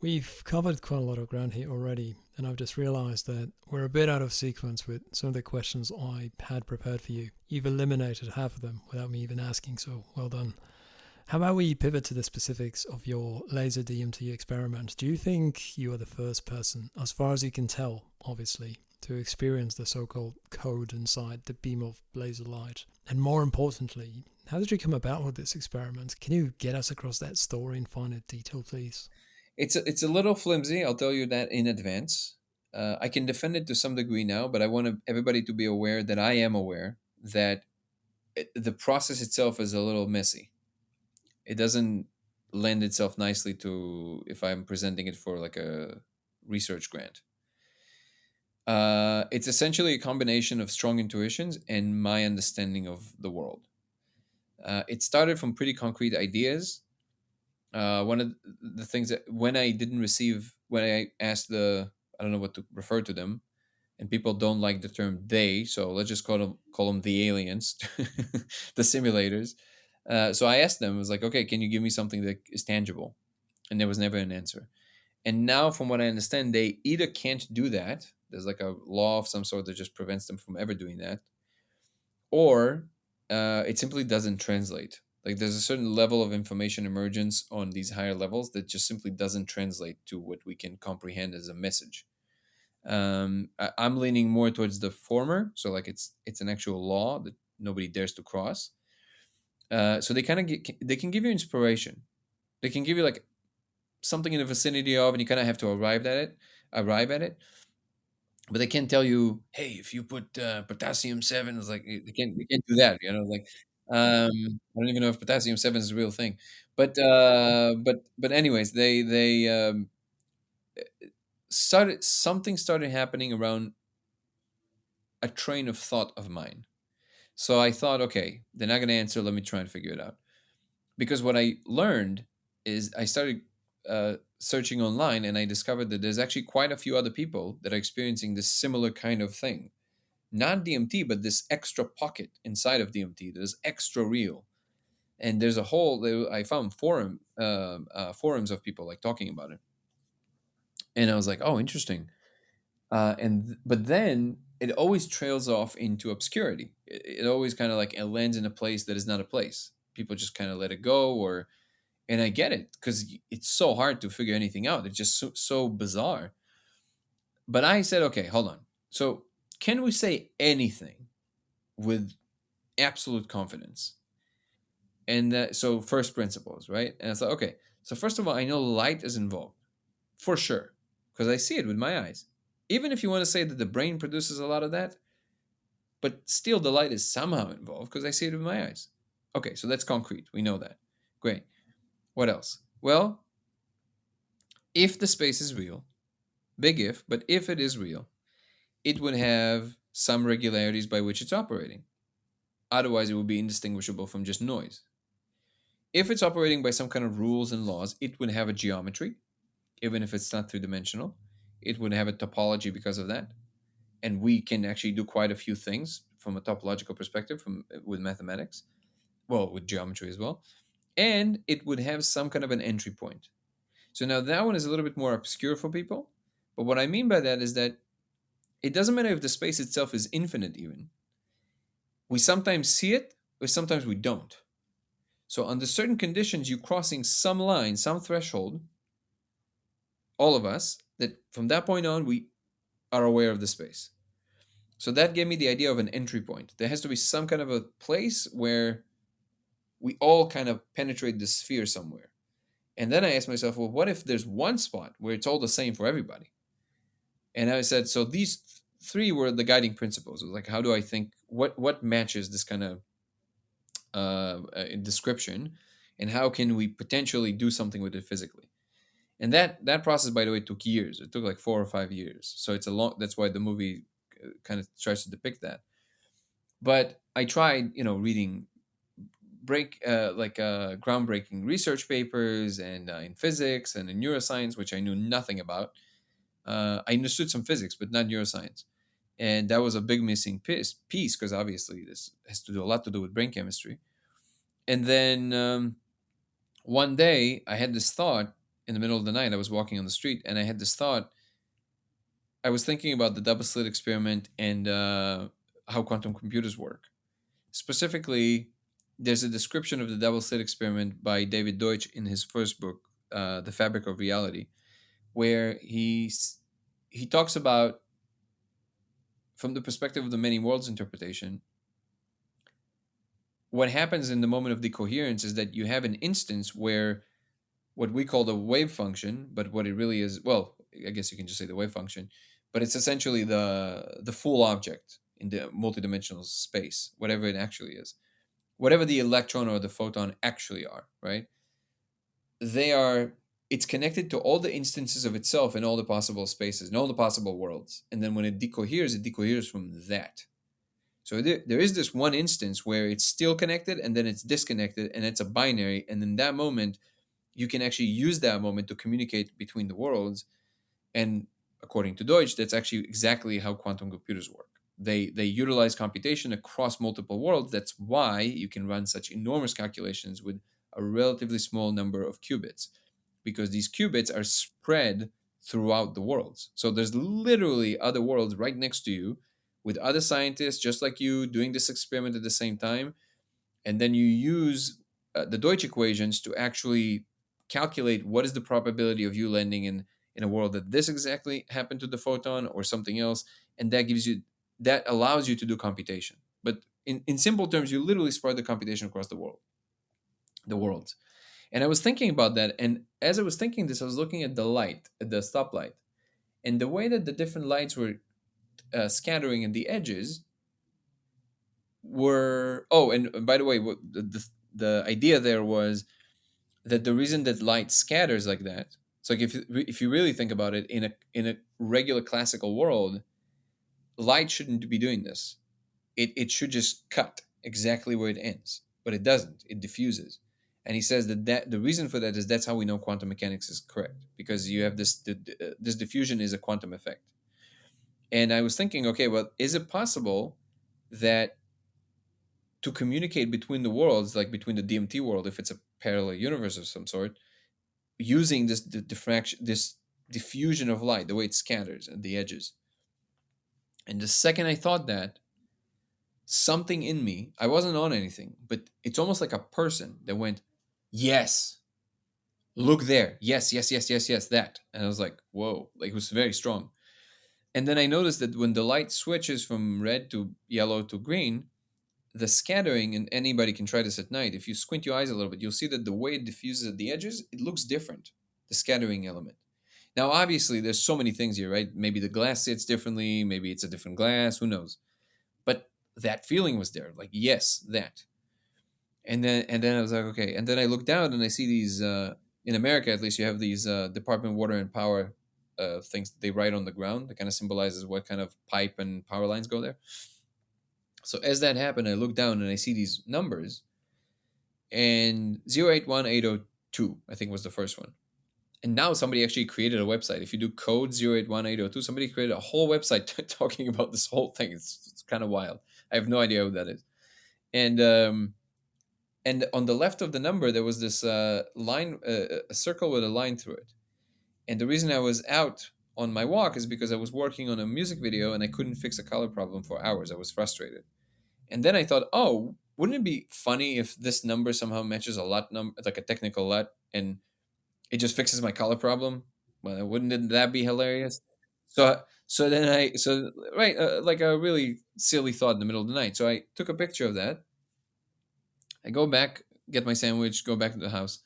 We've covered quite a lot of ground here already, and I've just realized that we're a bit out of sequence with some of the questions I had prepared for you. You've eliminated half of them without me even asking, so well done. How about we pivot to the specifics of your laser DMT experiment? Do you think you are the first person, as far as you can tell, obviously, to experience the so-called code inside the beam of laser light? And more importantly, how did you come about with this experiment? Can you get us across that story in finer detail, please? It's a little flimsy, I'll tell you that in advance. I can defend it to some degree now, but I want everybody to be aware that I am aware that the process itself is a little messy. It doesn't lend itself nicely to if I'm presenting it for like a research grant. It's essentially a combination of strong intuitions and my understanding of the world. It started from pretty concrete ideas. One of the things that when I asked I don't know what to refer to them, and people don't like the term they, so let's just call them the aliens, the simulators. So I asked them, I was like, okay, can you give me something that is tangible? And there was never an answer. And now, from what I understand, they either can't do that. There's like a law of some sort that just prevents them from ever doing that, or it simply doesn't translate. Like there's a certain level of information emergence on these higher levels that just simply doesn't translate to what we can comprehend as a message. I'm leaning more towards the former, so like it's an actual law that nobody dares to cross. So they kind of they can give you inspiration. They can give you like something in the vicinity of, and you kind of have to arrive at it. But they can't tell you, hey, if you put potassium 7, it's like they can't do that. Like I don't even know if potassium 7 is a real thing. But anyways, they started happening around a train of thought of mine. So I thought, okay, they're not going to answer. Let me try and figure it out. Because what I learned is I started searching online, and I discovered that there's actually quite a few other people that are experiencing this similar kind of thing. Not DMT, but this extra pocket inside of DMT that is extra real. And there's I found forums of people like talking about it. And I was like, oh, interesting. But then it always trails off into obscurity. It always kind of like it lands in a place that is not a place. People just kind of let it go, and I get it because it's so hard to figure anything out. It's just so bizarre. But I said, okay, hold on. So can we say anything with absolute confidence? And so first principles, right? And I thought, okay. So first of all, I know light is involved for sure because I see it with my eyes. Even if you want to say that the brain produces a lot of that, but still the light is somehow involved because I see it with my eyes. Okay, so that's concrete. We know that. Great. What else? Well, if the space is real, big if, but if it is real, it would have some regularities by which it's operating. Otherwise, it would be indistinguishable from just noise. If it's operating by some kind of rules and laws, it would have a geometry, even if it's not three-dimensional. It would have a topology because of that. And we can actually do quite a few things from a topological perspective with mathematics, well, with geometry as well. And it would have some kind of an entry point. So now that one is a little bit more obscure for people. But what I mean by that is that it doesn't matter if the space itself is infinite even. We sometimes see it, but sometimes we don't. So under certain conditions, you're crossing some line, some threshold, all of us, that from that point on, we are aware of the space. So that gave me the idea of an entry point. There has to be some kind of a place where we all kind of penetrate the sphere somewhere. And then I asked myself, well, what if there's one spot where it's all the same for everybody? And I said, so these three were the guiding principles. It was like, how do I think, what matches this kind of description, and how can we potentially do something with it physically? And that process, by the way, took years. It took like 4 or 5 years. So it's a long. That's why the movie kind of tries to depict that. But I tried, reading groundbreaking research papers and in physics and in neuroscience, which I knew nothing about. I understood some physics, but not neuroscience. And that was a big missing piece because obviously this has to do a lot to do with brain chemistry. And then one day I had this thought in the middle of the night. I was walking on the street and I had this thought. I was thinking about the double slit experiment and how quantum computers work. Specifically, there's a description of the double slit experiment by David Deutsch in his first book, The Fabric of Reality, where he talks about, from the perspective of the many worlds interpretation, what happens in the moment of decoherence is that you have an instance where what we call the wave function, but what it really is, well, I guess you can just say the wave function, but it's essentially the full object in the multidimensional space, whatever it actually is, whatever the electron or the photon actually are, right? They are, it's connected to all the instances of itself in all the possible spaces, in all the possible worlds. And then when it decoheres from that. So there is this one instance where it's still connected and then it's disconnected and it's a binary. And in that moment, you can actually use that moment to communicate between the worlds. And according to Deutsch, that's actually exactly how quantum computers work. They utilize computation across multiple worlds. That's why you can run such enormous calculations with a relatively small number of qubits, because these qubits are spread throughout the worlds. So there's literally other worlds right next to you with other scientists just like you doing this experiment at the same time. And then you use the Deutsch equations to actually calculate what is the probability of you landing in a world that this exactly happened to the photon or something else. And that allows you to do computation. But in simple terms, you literally spread the computation across the worlds. And I was thinking about that. And as I was thinking this, I was looking at the light, at the stoplight. And the way that the different lights were scattering in the edges were... Oh, and by the way, the idea there was that the reason that light scatters like that... So like if you really think about it, in a regular classical world, light shouldn't be doing this. It should just cut exactly where it ends. But it doesn't. It diffuses. And he says that the reason for that is that's how we know quantum mechanics is correct, because you have this diffusion is a quantum effect. And I was thinking, okay, well, is it possible that to communicate between the worlds, like between the DMT world, if it's a parallel universe of some sort, using this diffraction, this diffusion of light, the way it scatters at the edges? And the second I thought that, something in me, I wasn't on anything, but it's almost like a person that went, yes, look there. Yes, yes, yes, yes, yes, that. And I was like, whoa, like it was very strong. And then I noticed that when the light switches from red to yellow to green, the scattering, and anybody can try this at night, if you squint your eyes a little bit, you'll see that the way it diffuses at the edges, it looks different, the scattering element. Now, obviously, there's so many things here, right? Maybe the glass sits differently, maybe it's a different glass, who knows? But that feeling was there, like, yes, that. And then I was like, okay. And then I look down and I see these, in America at least, you have these Department of Water and Power things that they write on the ground that kind of symbolizes what kind of pipe and power lines go there. So as that happened, I look down and I see these numbers, and 081802, I think, was the first one. And now somebody actually created a website. If you do code 081802, somebody created a whole website talking about this whole thing. It's kind of wild. I have no idea who that is. And on the left of the number, there was this line, a circle with a line through it. And the reason I was out on my walk is because I was working on a music video and I couldn't fix a color problem for hours. I was frustrated. And then I thought, oh, wouldn't it be funny if this number somehow matches a LUT number, like a technical LUT, and it just fixes my color problem? Well, wouldn't that be hilarious? So like a really silly thought in the middle of the night. So I took a picture of that. I go back, get my sandwich, go back to the house.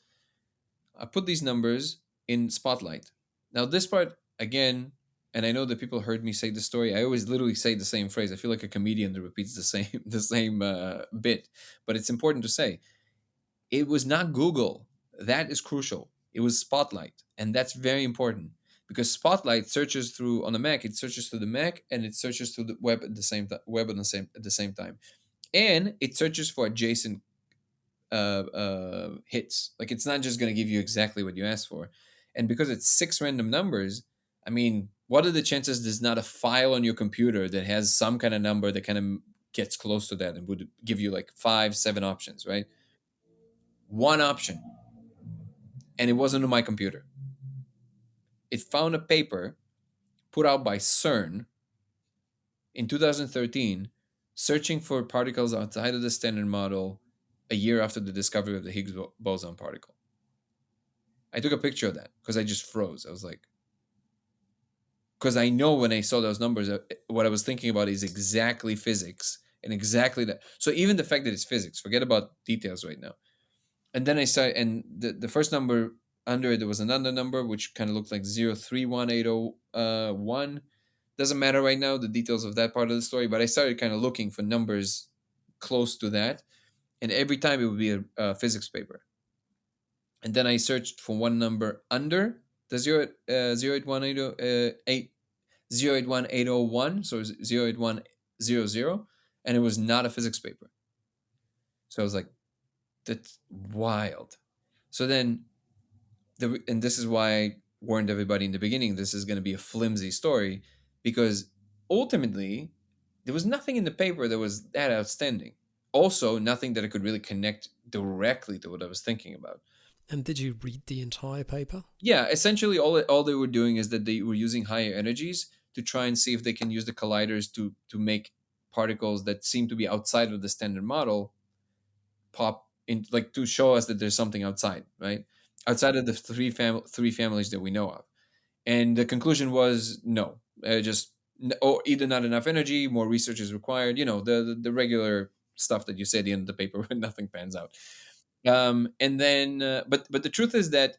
I put these numbers in Spotlight. Now this part, again, and I know that people heard me say the story, I always literally say the same phrase. I feel like a comedian that repeats the same bit. But it's important to say, it was not Google. That is crucial. It was Spotlight. And that's very important, because Spotlight searches through, on the Mac, it searches through the Mac and it searches through the web at the same time. And it searches for adjacent hits. Like, it's not just going to give you exactly what you asked for. And because it's 6 random numbers, I mean, what are the chances there's not a file on your computer that has some kind of number that kind of gets close to that and would give you like 5-7 options, right? One option. And it wasn't on my computer. It found a paper put out by CERN in 2013 searching for particles outside of the standard model a year after the discovery of the Higgs boson particle. I took a picture of that because I just froze. I was like, because I know when I saw those numbers, what I was thinking about is exactly physics and exactly that. So even the fact that it's physics, forget about details right now. And then I saw, and the first number under it, there was another number which kind of looked like 031801. Doesn't matter right now, the details of that part of the story, but I started kind of looking for numbers close to that. And every time it would be a physics paper. And then I searched for one number under the 081801, so 08100, and it was not a physics paper. So I was like, that's wild. So then, and this is why I warned everybody in the beginning, this is going to be a flimsy story, because ultimately, there was nothing in the paper that was that outstanding. Also, nothing that I could really connect directly to what I was thinking about. And did you read the entire paper? Yeah, essentially all they were doing is that they were using higher energies to try and see if they can use the colliders to make particles that seem to be outside of the standard model pop in, like to show us that there's something outside, right? Outside of the three families that we know of. And the conclusion was no, or either not enough energy, more research is required, the regular stuff that you say at the end of the paper when nothing pans out. And then but the truth is that,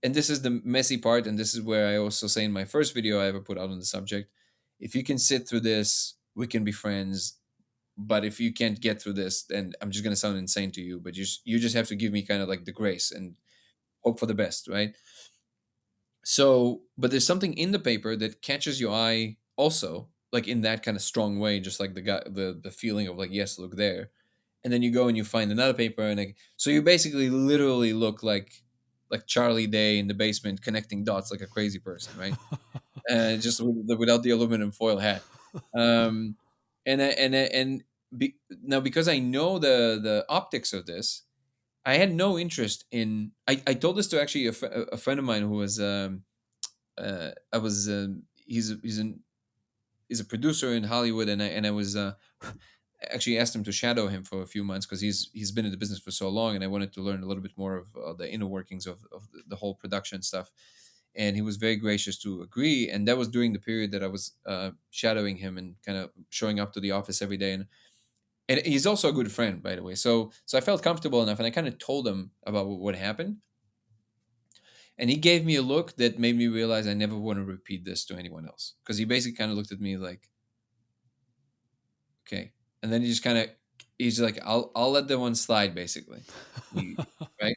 and this is the messy part, and this is where I also say in my first video I ever put out on the subject, if you can sit through this, we can be friends. But if you can't get through this, then I'm just going to sound insane to you, but you just have to give me kind of like the grace and hope for the best, right? So, but there's something in the paper that catches your eye also, like in that kind of strong way, just like the feeling of like, yes, look there. And then you go and you find another paper, and so you basically literally look like Charlie Day in the basement connecting dots like a crazy person, right? Just without the aluminum foil hat. Now, because I know the optics of this, I had no interest in. I told this to actually a friend of mine who was I was he's a producer in Hollywood, and I was actually asked him to shadow him for a few months because he's been in the business for so long, and I wanted to learn a little bit more of the inner workings of the whole production stuff. And he was very gracious to agree. And that was during the period that I was shadowing him and kind of showing up to the office every day. And he's also a good friend, by the way. So I felt comfortable enough, and I kind of told him about what happened. And he gave me a look that made me realize I never want to repeat this to anyone else. Because he basically kind of looked at me like, okay. And then he's like, I'll let the one slide, basically. Right?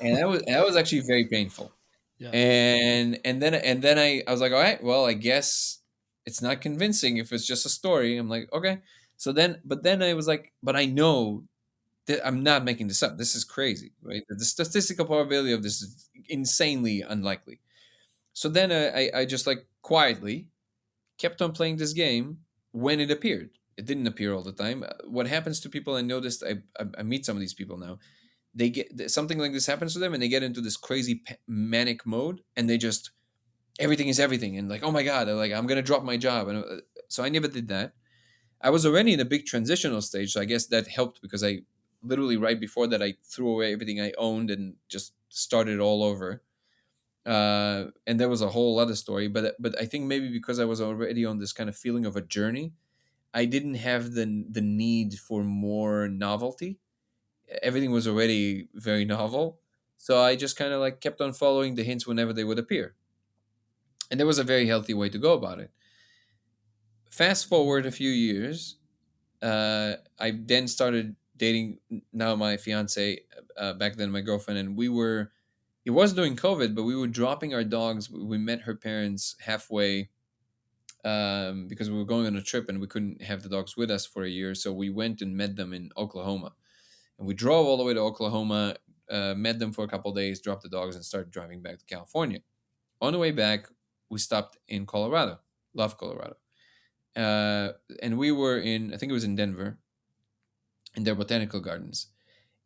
And that was actually very painful. Yeah. And then I was like, all right, well, I guess it's not convincing if it's just a story. I'm like, okay. But then I was like, but I know that I'm not making this up. This is crazy, right? The statistical probability of this is insanely unlikely. So then I just like quietly kept on playing this game when it appeared. It didn't appear all the time. What happens to people, I noticed, I meet some of these people now, they get something like this happens to them and they get into this crazy manic mode, and they just, everything is everything. And like, oh my God, they're like, I'm going to drop my job. And so I never did that. I was already in a big transitional stage. So I guess that helped, because I literally right before that, I threw away everything I owned and just started all over. And there was a whole other story, but I think maybe because I was already on this kind of feeling of a journey, I didn't have the need for more novelty. Everything was already very novel. So I just kind of like kept on following the hints whenever they would appear. And there was a very healthy way to go about it. Fast forward a few years, I then started dating now my fiance, back then my girlfriend, and it was during COVID, but we were dropping our dogs. We met her parents halfway because we were going on a trip and we couldn't have the dogs with us for a year. So we went and met them in Oklahoma. And we drove all the way to Oklahoma, met them for a couple of days, dropped the dogs, and started driving back to California. On the way back, we stopped in Colorado. Love Colorado. And we were I think it was in Denver, in their botanical gardens.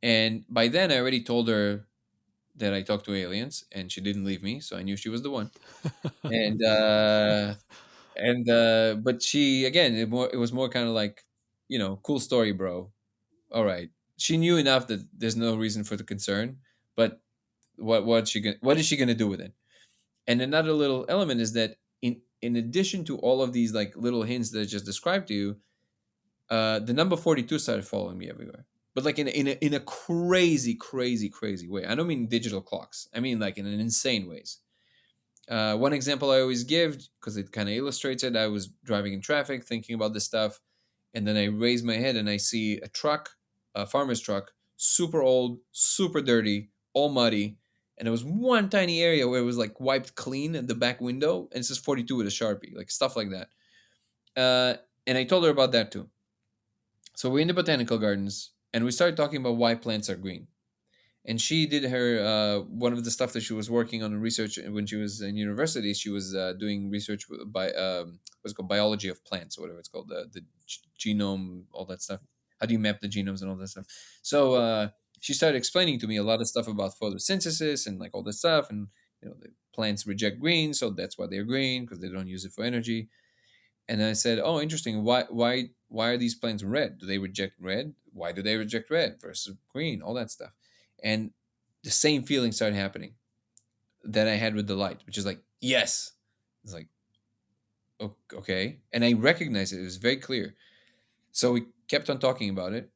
And by then, I already told her that I talked to aliens, and she didn't leave me, so I knew she was the one. But she, again, it was more kind of like, cool story, bro. All right. She knew enough that there's no reason for the concern, but what is she gonna do with it? And another little element is that in addition to all of these like little hints that I just described to you, the number 42 started following me everywhere, but like in a crazy way. I don't mean digital clocks. I mean like in an insane ways. One example I always give, because it kind of illustrates it, I was driving in traffic thinking about this stuff, and then I raise my head and I see a truck, a farmer's truck, super old, super dirty, all muddy. And there was one tiny area where it was like wiped clean at the back window, and it says 42 with a Sharpie, like stuff like that. And I told her about that too. So we're in the botanical gardens, and we started talking about why plants are green. And she did her one of the stuff that she was working on in research when she was in university. She was doing research by what's it called, biology of plants, or whatever it's called, the genome, all that stuff. How do you map the genomes and all that stuff? So she started explaining to me a lot of stuff about photosynthesis and like all this stuff, and the plants reject green, so that's why they're green, because they don't use it for energy. And I said, "Oh, interesting. Why are these plants red? Do they reject red? Why do they reject red versus green? All that stuff." And the same feeling started happening that I had with the light, which is like, yes. It's like, okay. And I recognized it. It was very clear. So we kept on talking about it.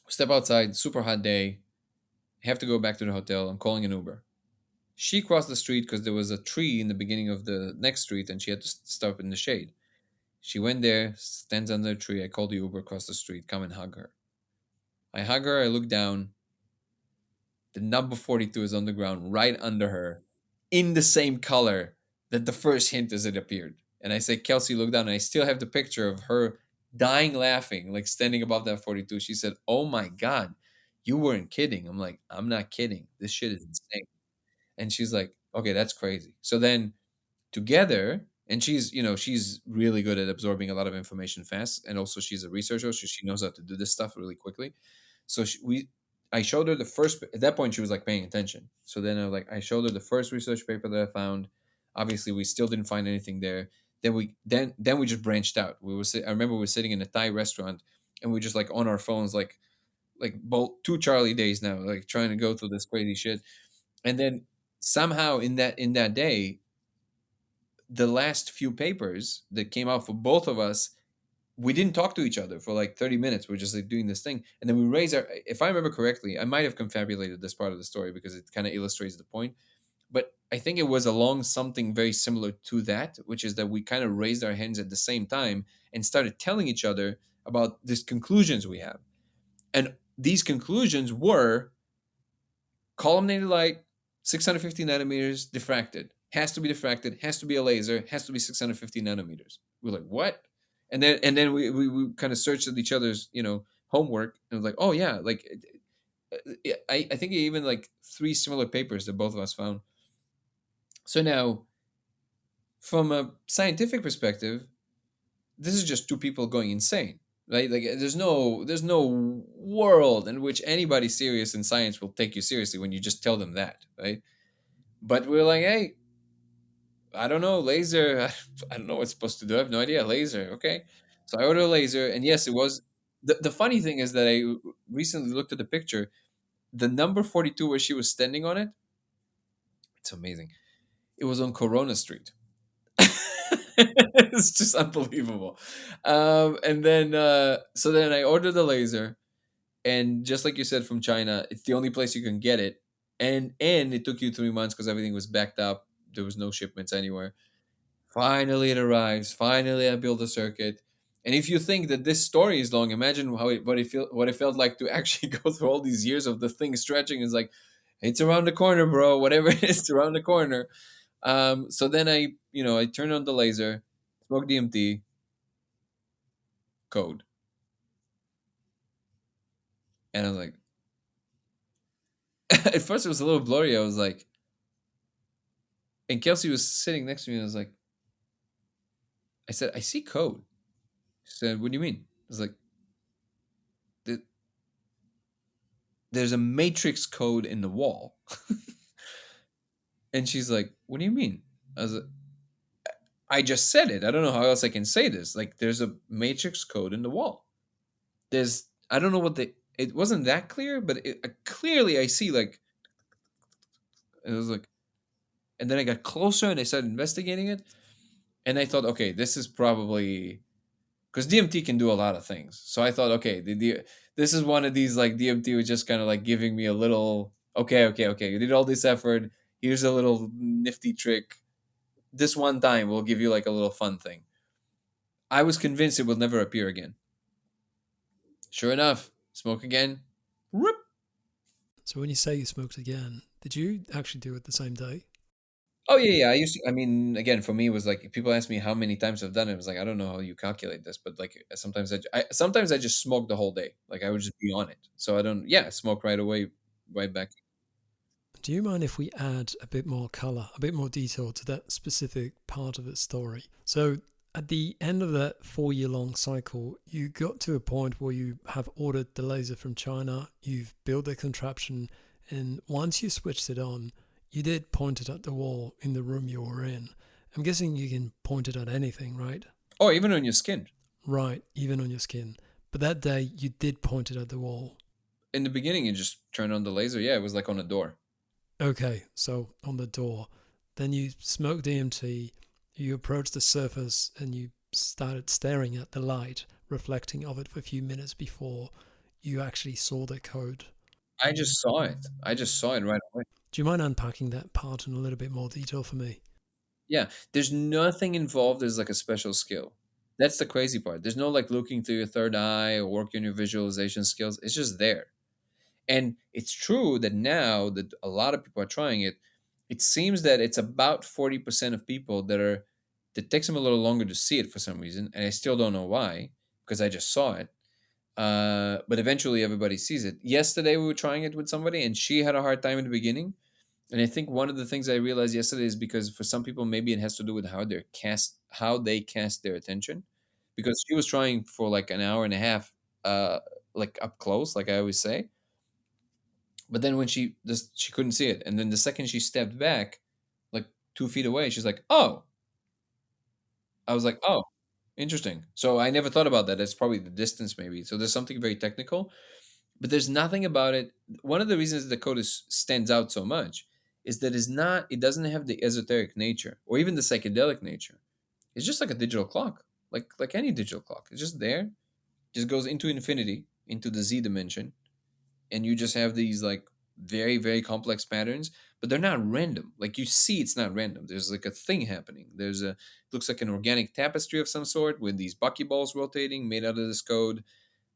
Step outside, super hot day. Have to go back to the hotel. I'm calling an Uber. She crossed the street because there was a tree in the beginning of the next street, and she had to stop in the shade. She went there, stands under a tree. I called the Uber across the street, come and hug her. I hug her, I look down. The number 42 is on the ground right under her, in the same color that the first hint as it appeared. And I say, Kelsey, look down. And I still have the picture of her dying laughing, like standing above that 42. She said, oh my God, you weren't kidding. I'm like, I'm not kidding. This shit is insane. And she's like, okay, that's crazy. So then together, and she's really good at absorbing a lot of information fast, and also she's a researcher, so she knows how to do this stuff really quickly. So I showed her the first. At that point, she was like paying attention. So then I showed her the first research paper that I found. Obviously, we still didn't find anything there. Then we just branched out. I remember we were sitting in a Thai restaurant, and we were just like on our phones, like both 2 Charlie days now, like trying to go through this crazy shit. And then somehow in that day, the last few papers that came out for both of us, we didn't talk to each other for like 30 minutes. We're just like doing this thing. And then we raised our, if I remember correctly, I might have confabulated this part of the story because it kind of illustrates the point. But I think it was along something very similar to that, which is that we kind of raised our hands at the same time and started telling each other about these conclusions we have. And these conclusions were columnated light, 650 nanometers, diffracted. Has to be diffracted, has to be a laser, has to be 650 nanometers. We're like, what? And then we kind of searched at each other's, homework, and was like, oh yeah, like I think even like 3 similar papers that both of us found. So now, from a scientific perspective, this is just 2 people going insane, right? Like there's no world in which anybody serious in science will take you seriously when you just tell them that, right? But we're like, hey, I don't know, laser. I don't know what's supposed to do. I have no idea. Laser, okay. So I ordered a laser, and yes, it was. The funny thing is that I recently looked at the picture. The number 42 where she was standing on it, it's amazing. It was on Corona Street. It's just unbelievable. And then, so then I ordered the laser, and just like you said, from China, it's the only place you can get it, and it took you 3 months because everything was backed up. There was no shipments anywhere. Finally, it arrives. Finally, I build a circuit. And if you think that this story is long, imagine what it felt like to actually go through all these years of the thing stretching. It's like, it's around the corner, bro. Whatever it is, it's around the corner. So then I turn on the laser, smoke DMT, code, and I was like, at first it was a little blurry. I was like, and Kelsey was sitting next to me. And I said, I see code. She said, what do you mean? I was like, there's a matrix code in the wall. And she's like, what do you mean? I was like, I just said it. I don't know how else I can say this. Like, there's a matrix code in the wall. I don't know it wasn't that clear, but clearly I see like, it was like, and then I got closer and I started investigating it. And I thought, okay, this is probably, because DMT can do a lot of things. So I thought, okay, this is one of these, like, DMT was just kind of like giving me a little, okay, you did all this effort. Here's a little nifty trick. This one time we'll give you like a little fun thing. I was convinced it will never appear again. Sure enough, smoke again. Rip. So when you say you smoked again, did you actually do it the same day? Oh yeah, yeah. I used to. I mean, again, for me, it was like if people ask me how many times I've done it. I was like, I don't know how you calculate this, but like sometimes sometimes I just smoke the whole day. Like I would just be on it. So I don't. Yeah, smoke right away, right back. Do you mind if we add a bit more colour, a bit more detail to that specific part of its story? So, at the end of that 4 year long cycle, you got to a point where you have ordered the laser from China, you've built the contraption, and once you switched it on, you did point it at the wall in the room you were in. I'm guessing you can point it at anything, right? Oh, even on your skin. Right, even on your skin. But that day, you did point it at the wall. In the beginning, you just turn on the laser. Yeah, it was like on a door. Okay, so on the door. Then you smoked DMT, you approached the surface, and you started staring at the light, reflecting of it for a few minutes before you actually saw the code. I just saw it. I just saw it right away. Do you mind unpacking that part in a little bit more detail for me? Yeah, there's nothing involved as like a special skill. That's the crazy part. There's no like looking through your third eye or working on your visualization skills. It's just there. And it's true that now that a lot of people are trying it, it seems that it's about 40% of people that takes them a little longer to see it for some reason. And I still don't know why, because I just saw it. But eventually everybody sees it. Yesterday we were trying it with somebody and she had a hard time in the beginning. And I think one of the things I realized yesterday is because for some people maybe it has to do with how they cast their attention. Because she was trying for like an hour and a half, like up close, like I always say. But then when she couldn't see it, and then the second she stepped back, like 2 feet away, she's like, "Oh." I was like, "Oh, interesting." So I never thought about that. It's probably the distance, maybe. So there's something very technical, but there's nothing about it. One of the reasons the code stands out so much is that it doesn't have the esoteric nature or even the psychedelic nature. It's just like a digital clock, like any digital clock. It's just there, just goes into infinity, into the Z dimension, and you just have these like very very complex patterns, but they're not random. Like you see, it's not random. There's like a thing happening. Looks like an organic tapestry of some sort with these buckyballs rotating made out of this code.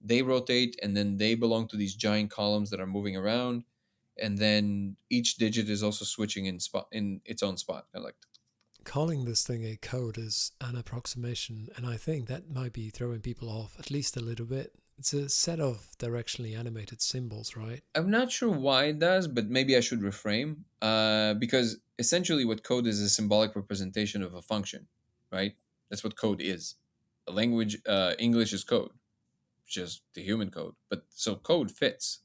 They rotate and then they belong to these giant columns that are moving around, and then each digit is also switching in its own spot, kind of like. Calling this thing a code is an approximation, and I think that might be throwing people off at least a little bit. It's a set of directionally animated symbols, right? I'm not sure why it does, but maybe I should reframe. Because essentially, what code is a symbolic representation of a function, right? That's what code is. A language, English is code, just the human code. But so code fits.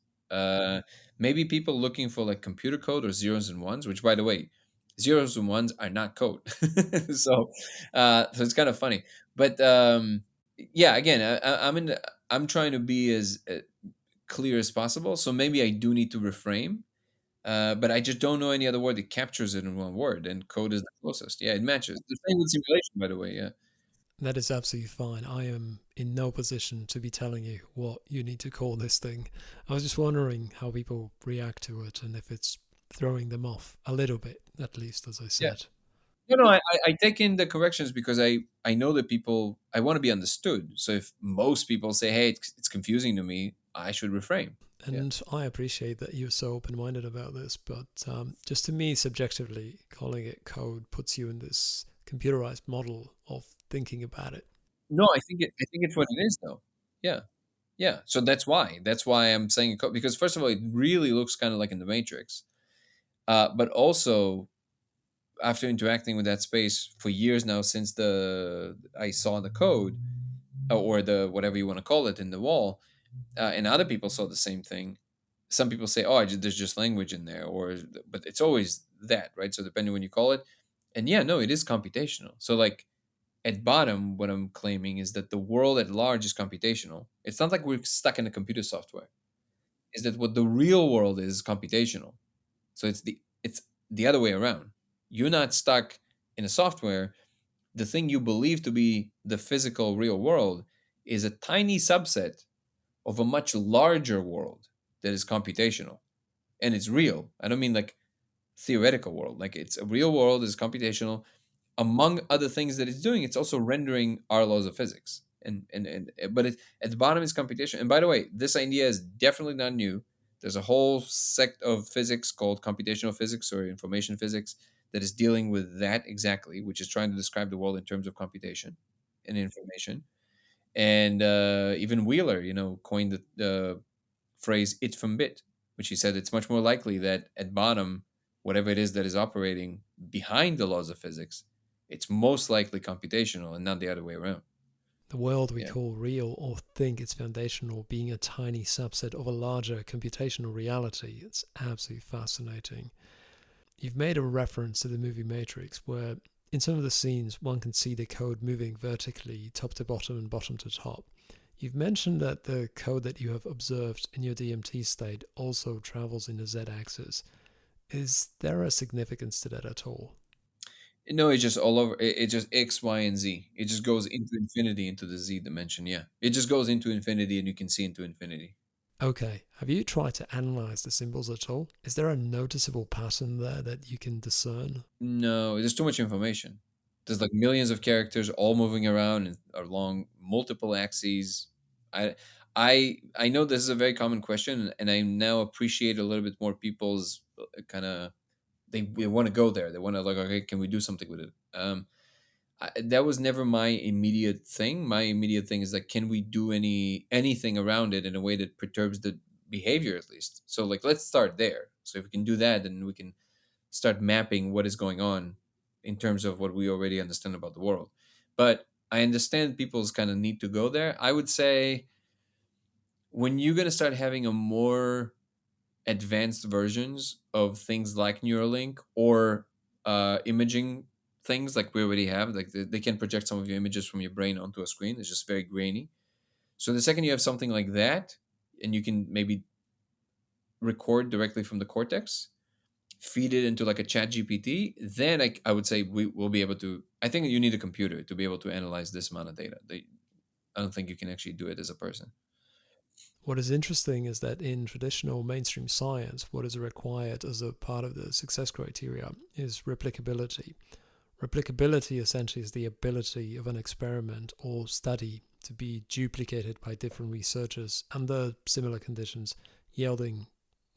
Maybe people looking for like computer code or zeros and ones, which by the way, zeros and ones are not code. So it's kind of funny. But yeah, again, I'm trying to be as clear as possible. So maybe I do need to reframe. But I just don't know any other word that captures it in one word, and code is the closest. Yeah, it matches. The same with simulation, by the way. Yeah. That is absolutely fine. I am in no position to be telling you what you need to call this thing. I was just wondering how people react to it and if it's throwing them off a little bit, at least, as I said. No, I take in the corrections because I know that people, I want to be understood. So if most people say, hey, it's confusing to me, I should reframe. And I appreciate that you're so open-minded about this, but just to me, subjectively, calling it code puts you in this computerized model of thinking about it. No, I think it's what it is, though. Yeah, yeah. So that's why I'm saying code, because first of all, it really looks kind of like in the Matrix, but also after interacting with that space for years now, since I saw the code or the whatever you want to call it in the wall, and other people saw the same thing. Some people say, "Oh, there's just language in there," but it's always that, right? So depending when you call it, and yeah, no, it is computational. So like at bottom, what I'm claiming is that the world at large is computational. It's not like we're stuck in a computer software. Is that what the real world is computational? So it's the other way around. You're not stuck in a software. The thing you believe to be the physical real world is a tiny subset of a much larger world that is computational, and it's real. I don't mean like theoretical world. Like it's a real world is computational among other things that it's doing, it's also rendering our laws of physics. But at the bottom is computation. And by the way, this idea is definitely not new. There's a whole sect of physics called computational physics or information physics that is dealing with that exactly, which is trying to describe the world in terms of computation and information. And even Wheeler, coined the phrase "it from bit," which he said it's much more likely that at bottom, whatever it is that is operating behind the laws of physics, it's most likely computational and not the other way around. The world we Yeah. call real or think it's foundational being a tiny subset of a larger computational reality. It's absolutely fascinating. You've made a reference to the movie Matrix, where in some of the scenes one can see the code moving vertically, top to bottom and bottom to top. You've mentioned that the code that you have observed in your DMT state also travels in the z-axis. Is there a significance to that at all? No, it's just all over. It's just X, Y, and Z. It just goes into infinity, into the Z dimension. Yeah. It just goes into infinity and you can see into infinity. Okay, have you tried to analyze the symbols at all? Is there a noticeable pattern there that you can discern? No, there's too much information. There's like millions of characters all moving around and along multiple axes. I I know this is a very common question, and I now appreciate a little bit more people's kind of they want to go there. They want to like, okay, can we do something with it? That was never my immediate thing. My immediate thing is like, can we do anything around it in a way that perturbs the behavior at least? So like, let's start there. So if we can do that, then we can start mapping what is going on in terms of what we already understand about the world. But I understand people's kind of need to go there. I would say when you're going to start having a more advanced versions of things like Neuralink or imaging things like we already have, like they can project some of your images from your brain onto a screen. It's just very grainy. So the second you have something like that, and you can maybe record directly from the cortex, feed it into like a chat GPT, then I would say we will be able to. I think you need a computer to be able to analyze this amount of data. I don't think you can actually do it as a person. What is interesting is that in traditional mainstream science, what is required as a part of the success criteria is replicability. Replicability essentially is the ability of an experiment or study to be duplicated by different researchers under similar conditions, yielding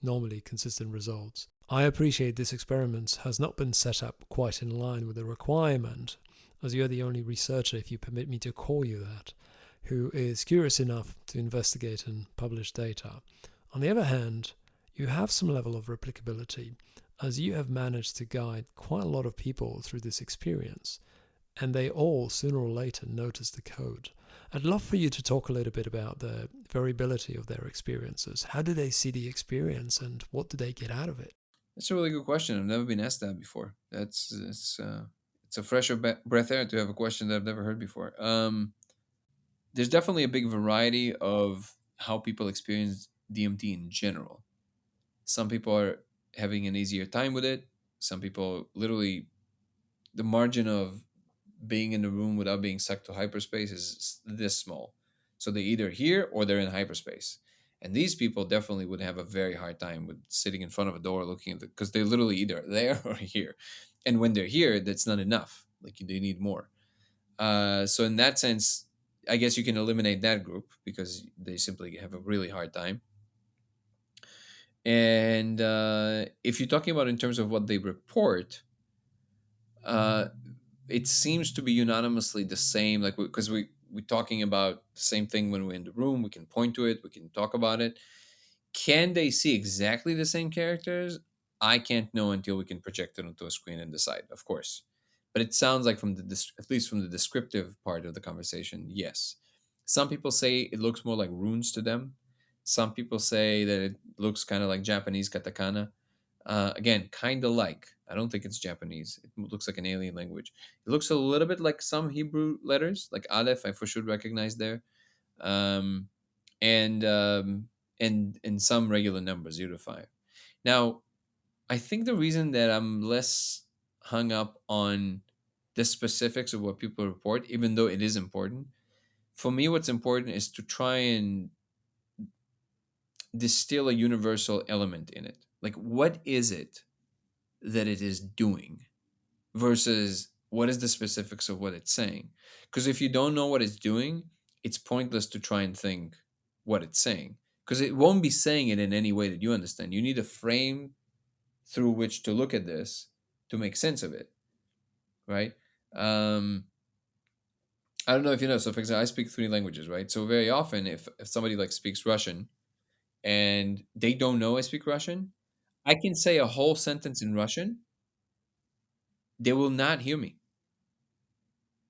normally consistent results. I appreciate this experiment has not been set up quite in line with the requirement, as you're the only researcher, if you permit me to call you that, who is curious enough to investigate and publish data. On the other hand, you have some level of replicability, as you have managed to guide quite a lot of people through this experience, and they all sooner or later notice the code. I'd love for you to talk a little bit about the variability of their experiences. How do they see the experience and what do they get out of it? That's a really good question. I've never been asked that before. It's a fresher breath air to have a question that I've never heard before. There's definitely a big variety of how people experience DMT in general. Some people are having an easier time with it. Some people literally the margin of being in the room without being sucked to hyperspace is this small. So they either here or they're in hyperspace. And these people definitely would have a very hard time with sitting in front of a door looking at the because they're literally either there or here. And when they're here, that's not enough. Like they need more. So in that sense, I guess you can eliminate that group because they simply have a really hard time. And if you're talking about in terms of what they report, uh, it seems to be unanimously the same. Like because we're talking about the same thing when we're in the room. We can point to it. We can talk about it. Can they see exactly the same characters? I can't know until we can project it onto a screen and decide, of course. But it sounds like from at least from the descriptive part of the conversation, yes. Some people say it looks more like runes to them. Some people say that it looks kind of like Japanese katakana. Again, kind of like. I don't think it's Japanese. It looks like an alien language. It looks a little bit like some Hebrew letters, like Aleph. I for sure recognize there. Um, and and some regular numbers, 0 to 5. Now, I think the reason that I'm less hung up on the specifics of what people report, even though it is important, for me, what's important is to try and distill a universal element in it. Like, what is it that it is doing versus what is the specifics of what it's saying? Because if you don't know what it's doing, it's pointless to try and think what it's saying, because it won't be saying it in any way that you understand. You need a frame through which to look at this to make sense of it, right? um I don't know if you know. So, for example, I speak three languages, right? So very often, if somebody like speaks Russian and they don't know I speak Russian, I can say a whole sentence in Russian. They will not hear me.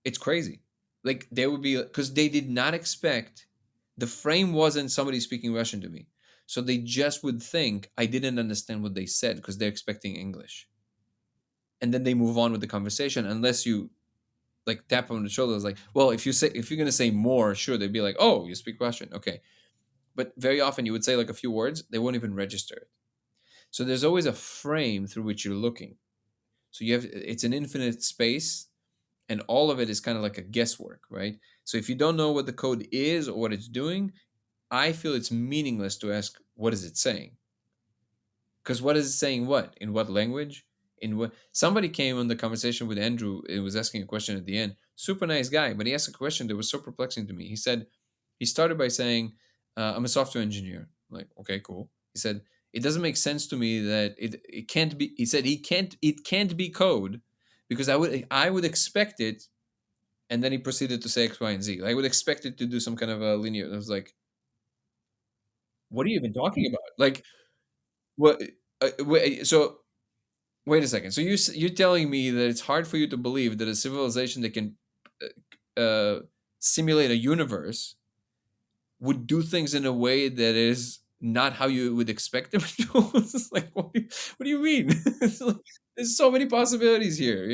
It's crazy. Like, they would be, because they did not expect, the frame wasn't somebody speaking Russian to me. So they just would think I didn't understand what they said because they're expecting English. And then they move on with the conversation unless you like tap them on the shoulder. It's like, well, if you're gonna say more, sure, they'd be like, oh, you speak Russian, okay. But very often you would say like a few words, they won't even register it. So there's always a frame through which you're looking. So it's an infinite space, and all of it is kind of like a guesswork, right? So if you don't know what the code is or what it's doing, I feel it's meaningless to ask, what is it saying? Because what is it saying? What in what language? In what? Somebody came on the conversation with Andrew and was asking a question at the end. Super nice guy, but he asked a question that was so perplexing to me. He said, he started by saying, "I'm a software engineer." I'm like, okay, cool. He said, it doesn't make sense to me that it can't be. He said it can't be code because I would expect it. And then he proceeded to say X, Y, and Z. I would expect it to do some kind of a linear. I was like, what are you even talking about? Like, what? So wait a second. So you're telling me that it's hard for you to believe that a civilization that can simulate a universe would do things in a way that is not how you would expect them to do? It's like, what do you mean? It's like, there's so many possibilities here,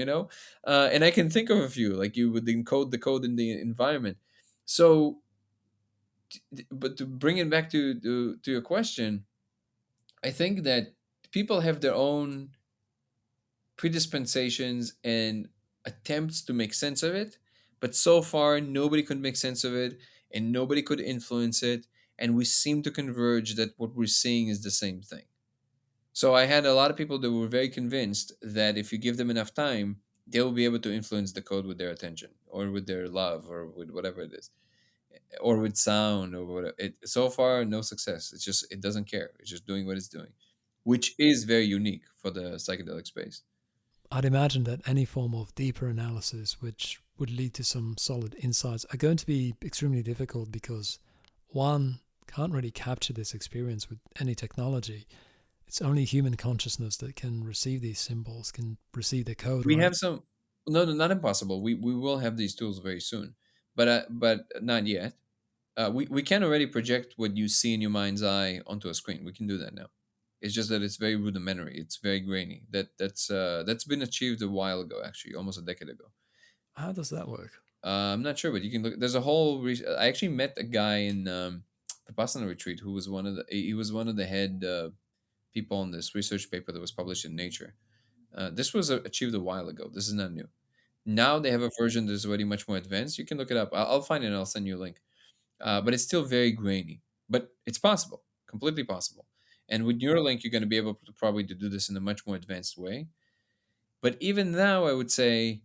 and I can think of a few. Like, you would encode the code in the environment. So, but to bring it back to your question, I think that people have their own predispensations and attempts to make sense of it, but so far nobody could make sense of it and nobody could influence it, and we seem to converge that what we're seeing is the same thing. So I had a lot of people that were very convinced that if you give them enough time, they will be able to influence the code with their attention or with their love or with whatever it is, or with sound or whatever. So far, no success. It's just, it doesn't care. It's just doing what it's doing, which is very unique for the psychedelic space. I'd imagine that any form of deeper analysis, which would lead to some solid insights, are going to be extremely difficult because one can't really capture this experience with any technology. It's only human consciousness that can receive these symbols, can receive the code. We right? have some, no, not impossible. We will have these tools very soon, but not yet. We can already project what you see in your mind's eye onto a screen. We can do that now. It's just that it's very rudimentary. It's very grainy. That's been achieved a while ago, actually, almost a decade ago. How does that work? I'm not sure, but you can look. There's a whole. I actually met a guy in the Boston retreat who was one of the head people on this research paper that was published in Nature. This was achieved a while ago. This is not new. Now they have a version that is already much more advanced. You can look it up. I'll find it and I'll send you a link. But it's still very grainy. But it's possible, completely possible. And with Neuralink, you're going to be able to probably to do this in a much more advanced way. But even now, I would say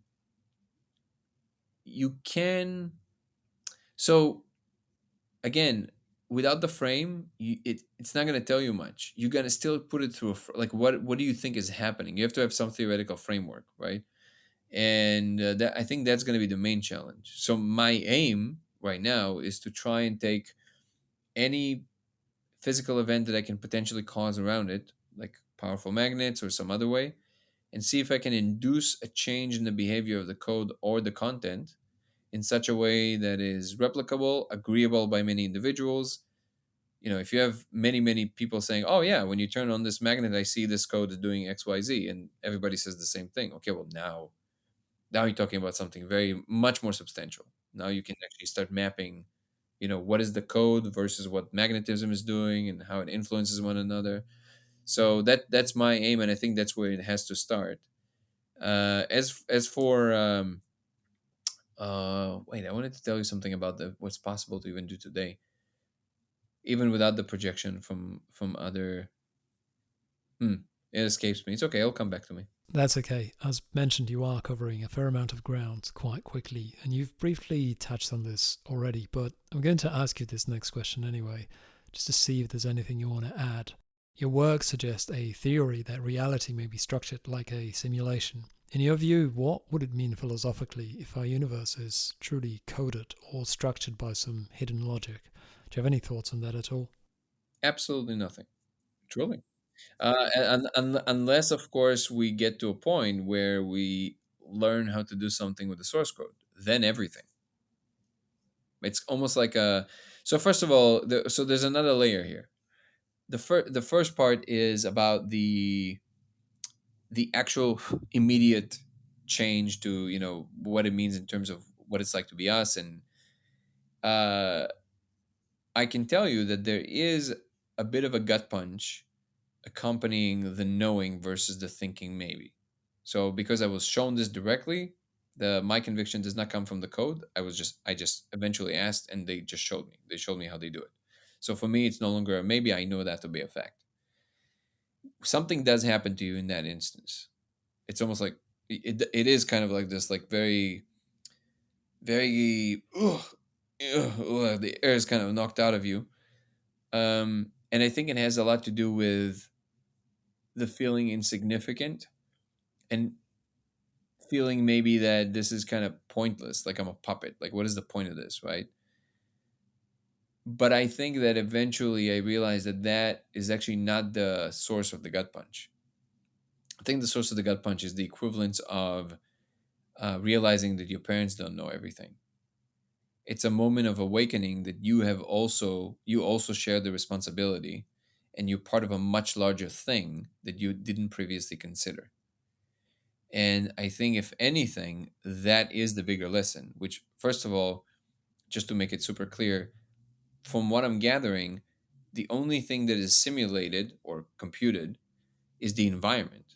you can. So again, without the frame, it's not going to tell you much. You're going to still put it through like what do you think is happening? You have to have some theoretical framework, right? And that, I think that's going to be the main challenge. So my aim right now is to try and take any physical event that I can potentially cause around it, like powerful magnets or some other way, and see if I can induce a change in the behavior of the code or the content in such a way that is replicable, agreeable by many individuals. If you have many people saying, oh yeah, when you turn on this magnet, I see this code is doing XYZ, and everybody says the same thing. Okay, well, now you're talking about something very much more substantial. Now you can actually start mapping, what is the code versus what magnetism is doing and how it influences one another. So that's my aim, and I think that's where it has to start. As for wait, I wanted to tell you something about what's possible to even do today, even without the projection from other. It escapes me. It's okay. It'll come back to me. That's okay. As mentioned, you are covering a fair amount of ground quite quickly, and you've briefly touched on this already, but I'm going to ask you this next question anyway, just to see if there's anything you want to add. Your work suggests a theory that reality may be structured like a simulation. In your view, what would it mean philosophically if our universe is truly coded or structured by some hidden logic? Do you have any thoughts on that at all? Absolutely nothing. Truly. Unless, of course, we get to a point where we learn how to do something with the source code, then everything. It's almost like a. So first of all, so there's another layer here. The first part is about the actual immediate change to what it means in terms of what it's like to be us, and uh, I can tell you that there is a bit of a gut punch accompanying the knowing versus the thinking, maybe. So because I was shown this directly, my conviction does not come from the code. I just eventually asked, and they just showed me. They showed me how they do it. So for me, it's no longer a maybe. I know that to be a fact. Something does happen to you in that instance. It's almost like it is kind of like this, like very, very. The air is kind of knocked out of you. And I think it has a lot to do with the feeling insignificant and feeling maybe that this is kind of pointless, like I'm a puppet. Like, what is the point of this, right? But I think that eventually I realized that that is actually not the source of the gut punch. I think the source of the gut punch is the equivalence of realizing that your parents don't know everything. It's a moment of awakening that you also share the responsibility, and you're part of a much larger thing that you didn't previously consider. And I think, if anything, that is the bigger lesson, which, first of all, just to make it super clear, from what I'm gathering, the only thing that is simulated or computed is the environment,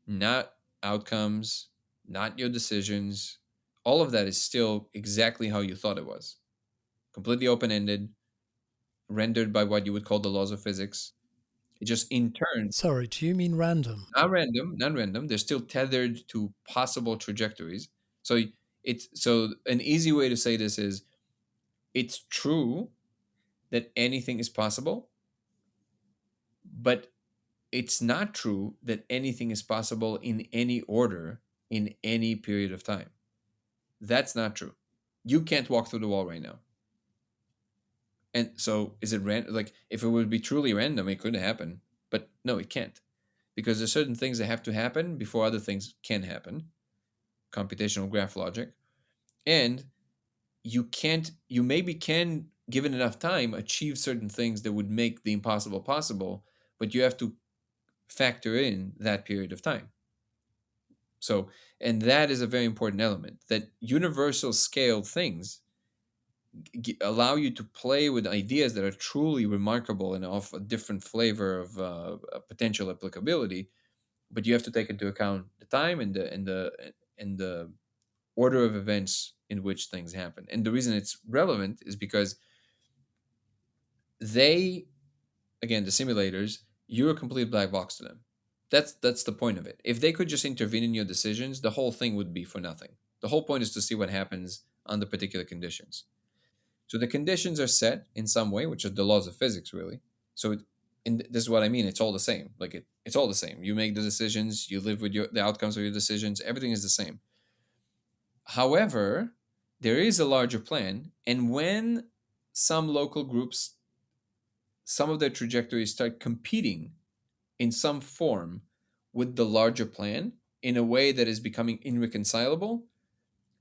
not outcomes, not your decisions. All of that is still exactly how you thought it was, completely open ended, rendered by what you would call the laws of physics. It just in turn, Sorry, do you mean random? not random. They're still tethered to possible trajectories. So an easy way to say this is it's true that anything is possible, but it's not true that anything is possible in any order in any period of time. That's not true. You can't walk through the wall right now. And so is it random? Like, if it would be truly random, it could happen. But no, it can't. Because there's certain things that have to happen before other things can happen. Computational graph logic. And you maybe can, given enough time, achieve certain things that would make the impossible possible, but you have to factor in that period of time. So, and that is a very important element, that universal scale things allow you to play with ideas that are truly remarkable and of a different flavor of potential applicability, but you have to take into account the time and the order of events in which things happen. And the reason it's relevant is because they, again, the simulators, you're a complete black box to them. That's the point of it. If they could just intervene in your decisions, the whole thing would be for nothing. The whole point is to see what happens under particular conditions. So the conditions are set in some way, which are the laws of physics, really. So, and this is what I mean. It's all the same. Like it's all the same. You make the decisions. You live with the outcomes of your decisions. Everything is the same. However, there is a larger plan, and when some local groups, some of their trajectories start competing in some form with the larger plan in a way that is becoming irreconcilable,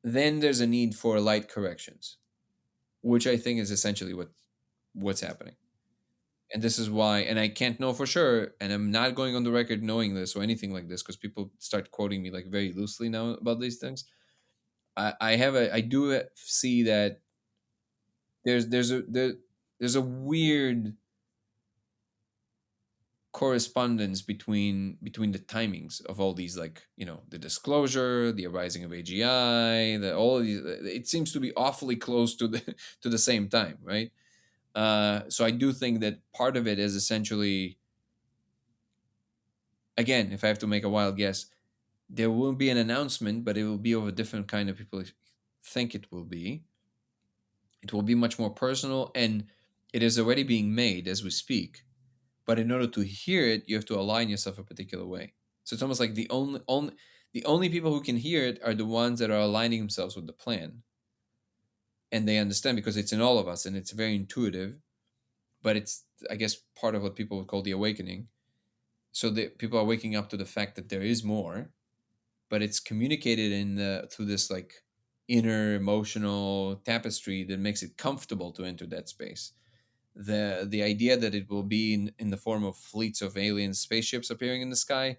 then there's a need for light corrections, which I think is essentially what's happening. And this is why, and I can't know for sure, and I'm not going on the record knowing this or anything like this, because people start quoting me like very loosely now about these things. I do see that there's a weird correspondence between the timings of all these, like, the disclosure, the arising of AGI, all of these. It seems to be awfully close to the to the same time, right? So I do think that part of it is essentially again, if I have to make a wild guess, there will be an announcement, but it will be of a different kind of people think it will be. It will be much more personal, and it is already being made as we speak. But in order to hear it, you have to align yourself a particular way. So it's almost like the only people who can hear it are the ones that are aligning themselves with the plan, and they understand because it's in all of us and it's very intuitive. But it's, I guess, part of what people would call the awakening. So the people are waking up to the fact that there is more, but it's communicated through this like inner emotional tapestry that makes it comfortable to enter that space. The idea that it will be in the form of fleets of alien spaceships appearing in the sky,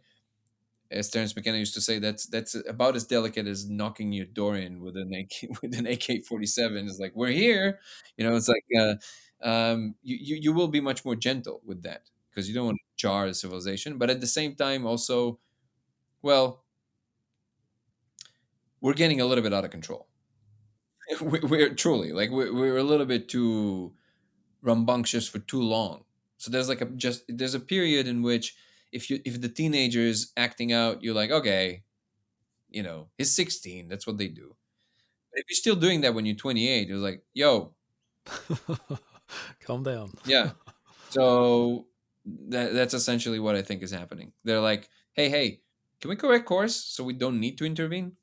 as Terence McKenna used to say, that's about as delicate as knocking your door in with an AK with an AK-47. It's like, we're here, It's like you will be much more gentle with that because you don't want to jar the civilization, but at the same time also, well, we're getting a little bit out of control. We're truly like we're a little bit too rambunctious for too long. So there's a period in which if the teenager is acting out, you're like, okay, he's 16. That's what they do. But if you're still doing that when you're 28, you're like, yo, calm down. Yeah. So that's essentially what I think is happening. They're like, hey, can we correct course so we don't need to intervene?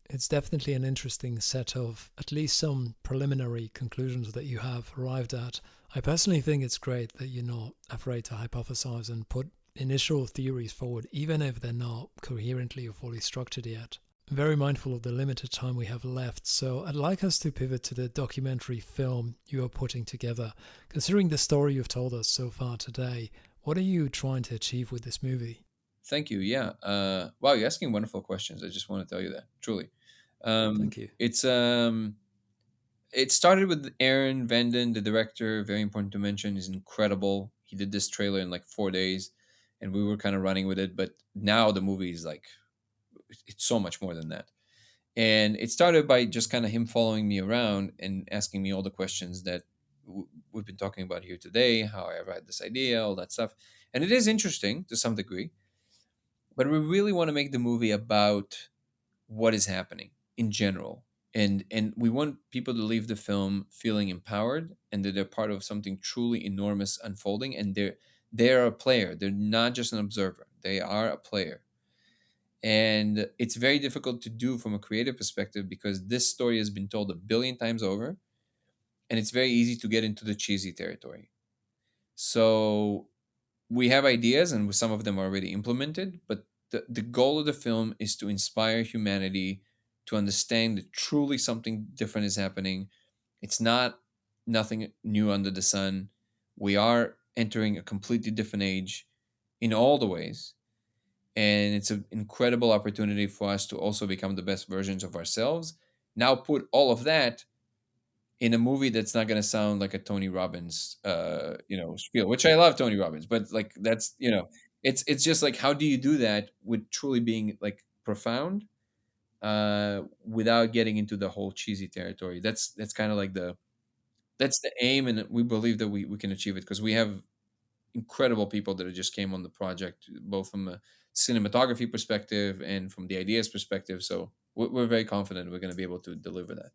It's definitely an interesting set of at least some preliminary conclusions that you have arrived at. I personally think it's great that you're not afraid to hypothesize and put initial theories forward, even if they're not coherently or fully structured yet. I'm very mindful of the limited time we have left, so I'd like us to pivot to the documentary film you are putting together. Considering the story you've told us so far today, what are you trying to achieve with this movie? Thank you. Yeah. Wow, you're asking wonderful questions. I just want to tell you that, truly. Thank you. It started with Aaron Vanden, the director. Very important to mention. He's incredible. He did this trailer in like 4 days, and we were kind of running with it. But now the movie is like, it's so much more than that. And it started by just kind of him following me around and asking me all the questions that we've been talking about here today, how I ever had this idea, all that stuff. And it is interesting to some degree, but we really want to make the movie about what is happening in general. And we want people to leave the film feeling empowered and that they're part of something truly enormous unfolding, and they're a player. They're not just an observer. They are a player. And it's very difficult to do from a creative perspective because this story has been told a billion times over, and it's very easy to get into the cheesy territory. So we have ideas, and some of them are already implemented, but the goal of the film is to inspire humanity to understand that truly something different is happening. It's not nothing new under the sun. We are entering a completely different age in all the ways. And it's an incredible opportunity for us to also become the best versions of ourselves. Now put all of that in a movie that's not going to sound like a Tony Robbins, spiel, which I love Tony Robbins, but like that's, it's just like, how do you do that with truly being like profound, without getting into the whole cheesy territory? That's kind of like that's the aim, and we believe that we can achieve it because we have incredible people that just came on the project, both from a cinematography perspective and from the ideas perspective. So we're very confident we're going to be able to deliver that.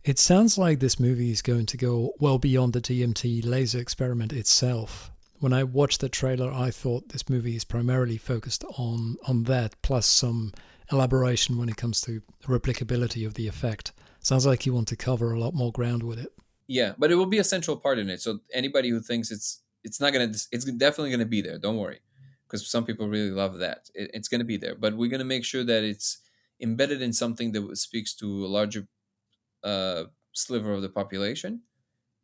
It sounds like this movie is going to go well beyond the DMT laser experiment itself. When I watched the trailer, I thought this movie is primarily focused on that, plus some elaboration when it comes to replicability of the effect. Sounds like you want to cover a lot more ground with it. Yeah, but it will be a central part in it. So anybody who thinks it's not gonna, it's definitely gonna be there. Don't worry, because some people really love that. It's gonna be there, but we're gonna make sure that it's embedded in something that speaks to a larger sliver of the population,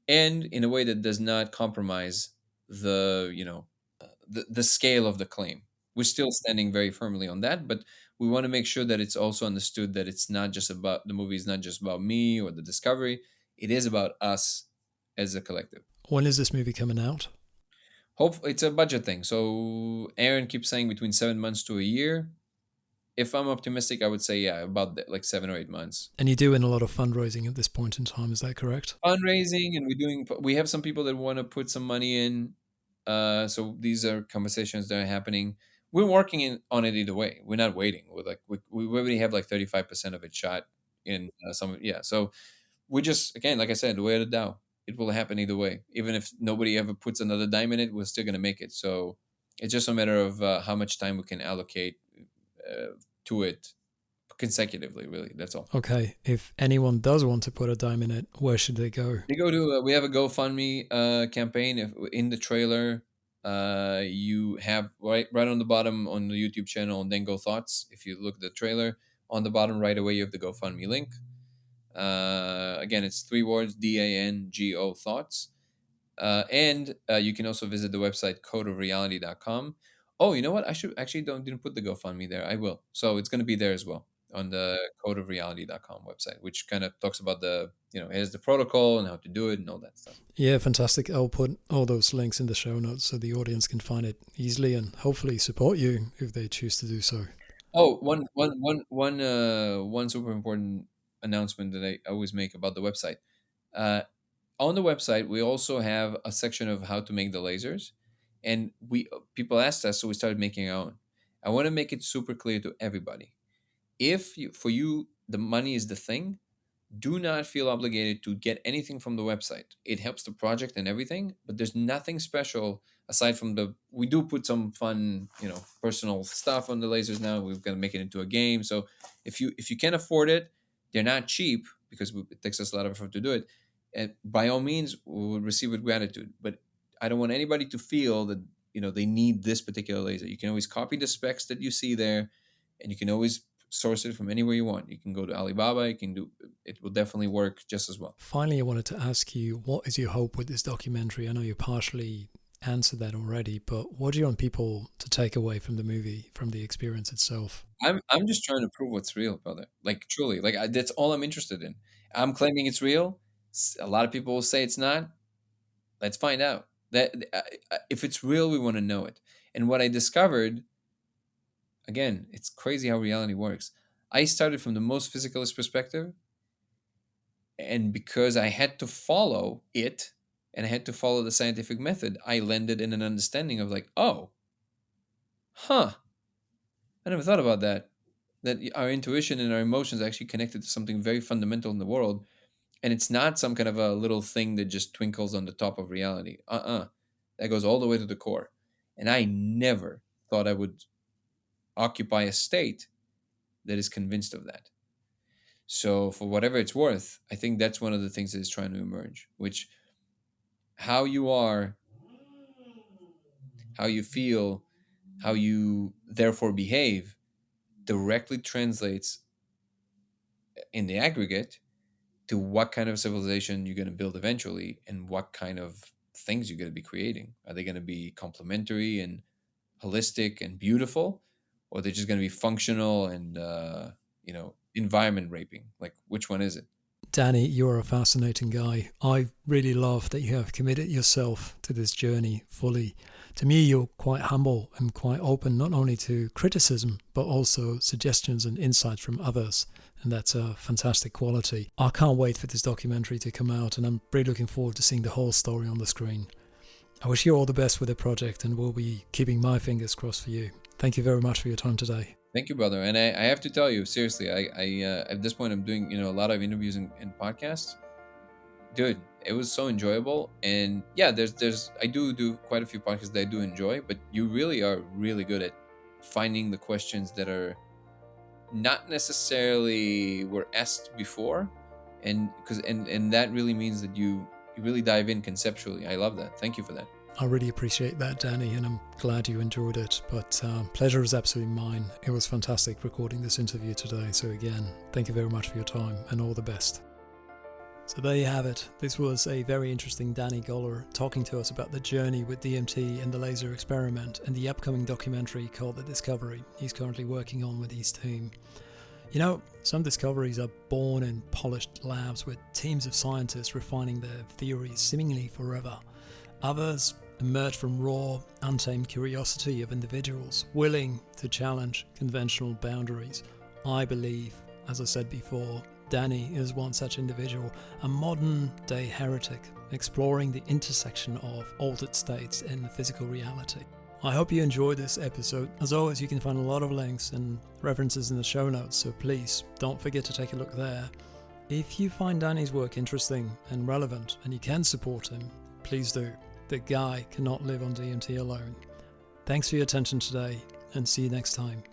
and in a way that does not compromise the scale of the claim. We're still standing very firmly on that, but we want to make sure that it's also understood that it's not just about the movie is not just about me or the discovery. It is about us as a collective. When is this movie coming out? Hopefully, it's a budget thing. So Aaron keeps saying between 7 months to a year. If I'm optimistic, I would say, yeah, about like 7 or 8 months. And you're doing a lot of fundraising at this point in time, is that correct? Fundraising, and we have some people that want to put some money in. So these are conversations that are happening. we're working on it either way. We're not waiting. We're like we already have like 35% of it shot in some. Yeah, so we just, again, like I said, the way of the Dow. It will happen either way. Even if nobody ever puts another dime in it, we're still gonna make it. So it's just a matter of how much time we can allocate to it consecutively. Really, that's all. Okay, if anyone does want to put a dime in it, where should they go? They go to we have a GoFundMe campaign. If in the trailer, you have right on the bottom on the YouTube channel, and then Go Thoughts. If you look at the trailer on the bottom right away, you have the GoFundMe link. Again, it's 3 words: DANGO Thoughts. And you can also visit the website codeofreality.com. Oh, you know what? I should actually didn't put the GoFundMe there. I will. So it's going to be there as well on the codeofreality.com website, which kind of talks about here's the protocol and how to do it and all that stuff. Yeah, fantastic. I'll put all those links in the show notes so the audience can find it easily and hopefully support you if they choose to do so. Oh, one super important announcement that I always make about the website. On the website, we also have a section of how to make the lasers, and people asked us, so we started making our own. I want to make it super clear to everybody. If for you the money is the thing, do not feel obligated to get anything from the website. It helps the project and everything, but there's nothing special aside from we do put some fun, personal stuff on the lasers now. We're going to make it into a game. So if you can afford it, they're not cheap because it takes us a lot of effort to do it. And by all means, we will receive with gratitude. But I don't want anybody to feel that, they need this particular laser. You can always copy the specs that you see there, and you can always source it from anywhere you want. You can go to Alibaba. It will definitely work just as well. Finally, I wanted to ask you, what is your hope with this documentary? I know you partially answered that already, but what do you want people to take away from the movie, from the experience itself? I'm just trying to prove what's real, brother. Like, truly, that's all I'm interested in. I'm claiming it's real. A lot of people will say it's not. Let's find out. That if it's real, we want to know it. And what I discovered, again, it's crazy how reality works. I started from the most physicalist perspective, and because I had to follow it, and I had to follow the scientific method, I landed in an understanding of like, oh, I never thought about that. That our intuition and our emotions are actually connected to something very fundamental in the world. And it's not some kind of a little thing that just twinkles on the top of reality. That goes all the way to the core. And I never thought I would occupy a state that is convinced of that. So for whatever it's worth, I think that's one of the things that is trying to emerge, which how you are, how you feel, how you therefore behave directly translates in the aggregate to what kind of civilization you're going to build eventually and what kind of things you're going to be creating. Are they going to be complementary and holistic and beautiful, or are they just going to be functional and environment raping? Like, which one is it? Danny, you're a fascinating guy. I really love that you have committed yourself to this journey fully. To me, you're quite humble and quite open, not only to criticism, but also suggestions and insights from others. And that's a fantastic quality. I can't wait for this documentary to come out, and I'm really looking forward to seeing the whole story on the screen. I wish you all the best with the project, and we'll be keeping my fingers crossed for you. Thank you very much for your time today. Thank you, brother. And I have to tell you, seriously, I at this point, I'm doing a lot of interviews and podcasts. Dude, it was so enjoyable. And yeah, I do quite a few podcasts that I do enjoy, but you really are really good at finding the questions that are not necessarily were asked before, and that really means that you really dive in conceptually. I love that. Thank you for that. I really appreciate that, Danny, and I'm glad you enjoyed it. But pleasure is absolutely mine. It was fantastic recording this interview today. So again, thank you very much for your time and all the best. So there you have it. This was a very interesting Danny Goler talking to us about the journey with DMT and the laser experiment and the upcoming documentary called The Discovery he's currently working on with his team. Some discoveries are born in polished labs with teams of scientists refining their theories seemingly forever. Others emerge from raw, untamed curiosity of individuals willing to challenge conventional boundaries. I believe, as I said before, Danny is one such individual, a modern-day heretic, exploring the intersection of altered states and physical reality. I hope you enjoyed this episode. As always, you can find a lot of links and references in the show notes, so please don't forget to take a look there. If you find Danny's work interesting and relevant and you can support him, please do. The guy cannot live on DMT alone. Thanks for your attention today, and see you next time.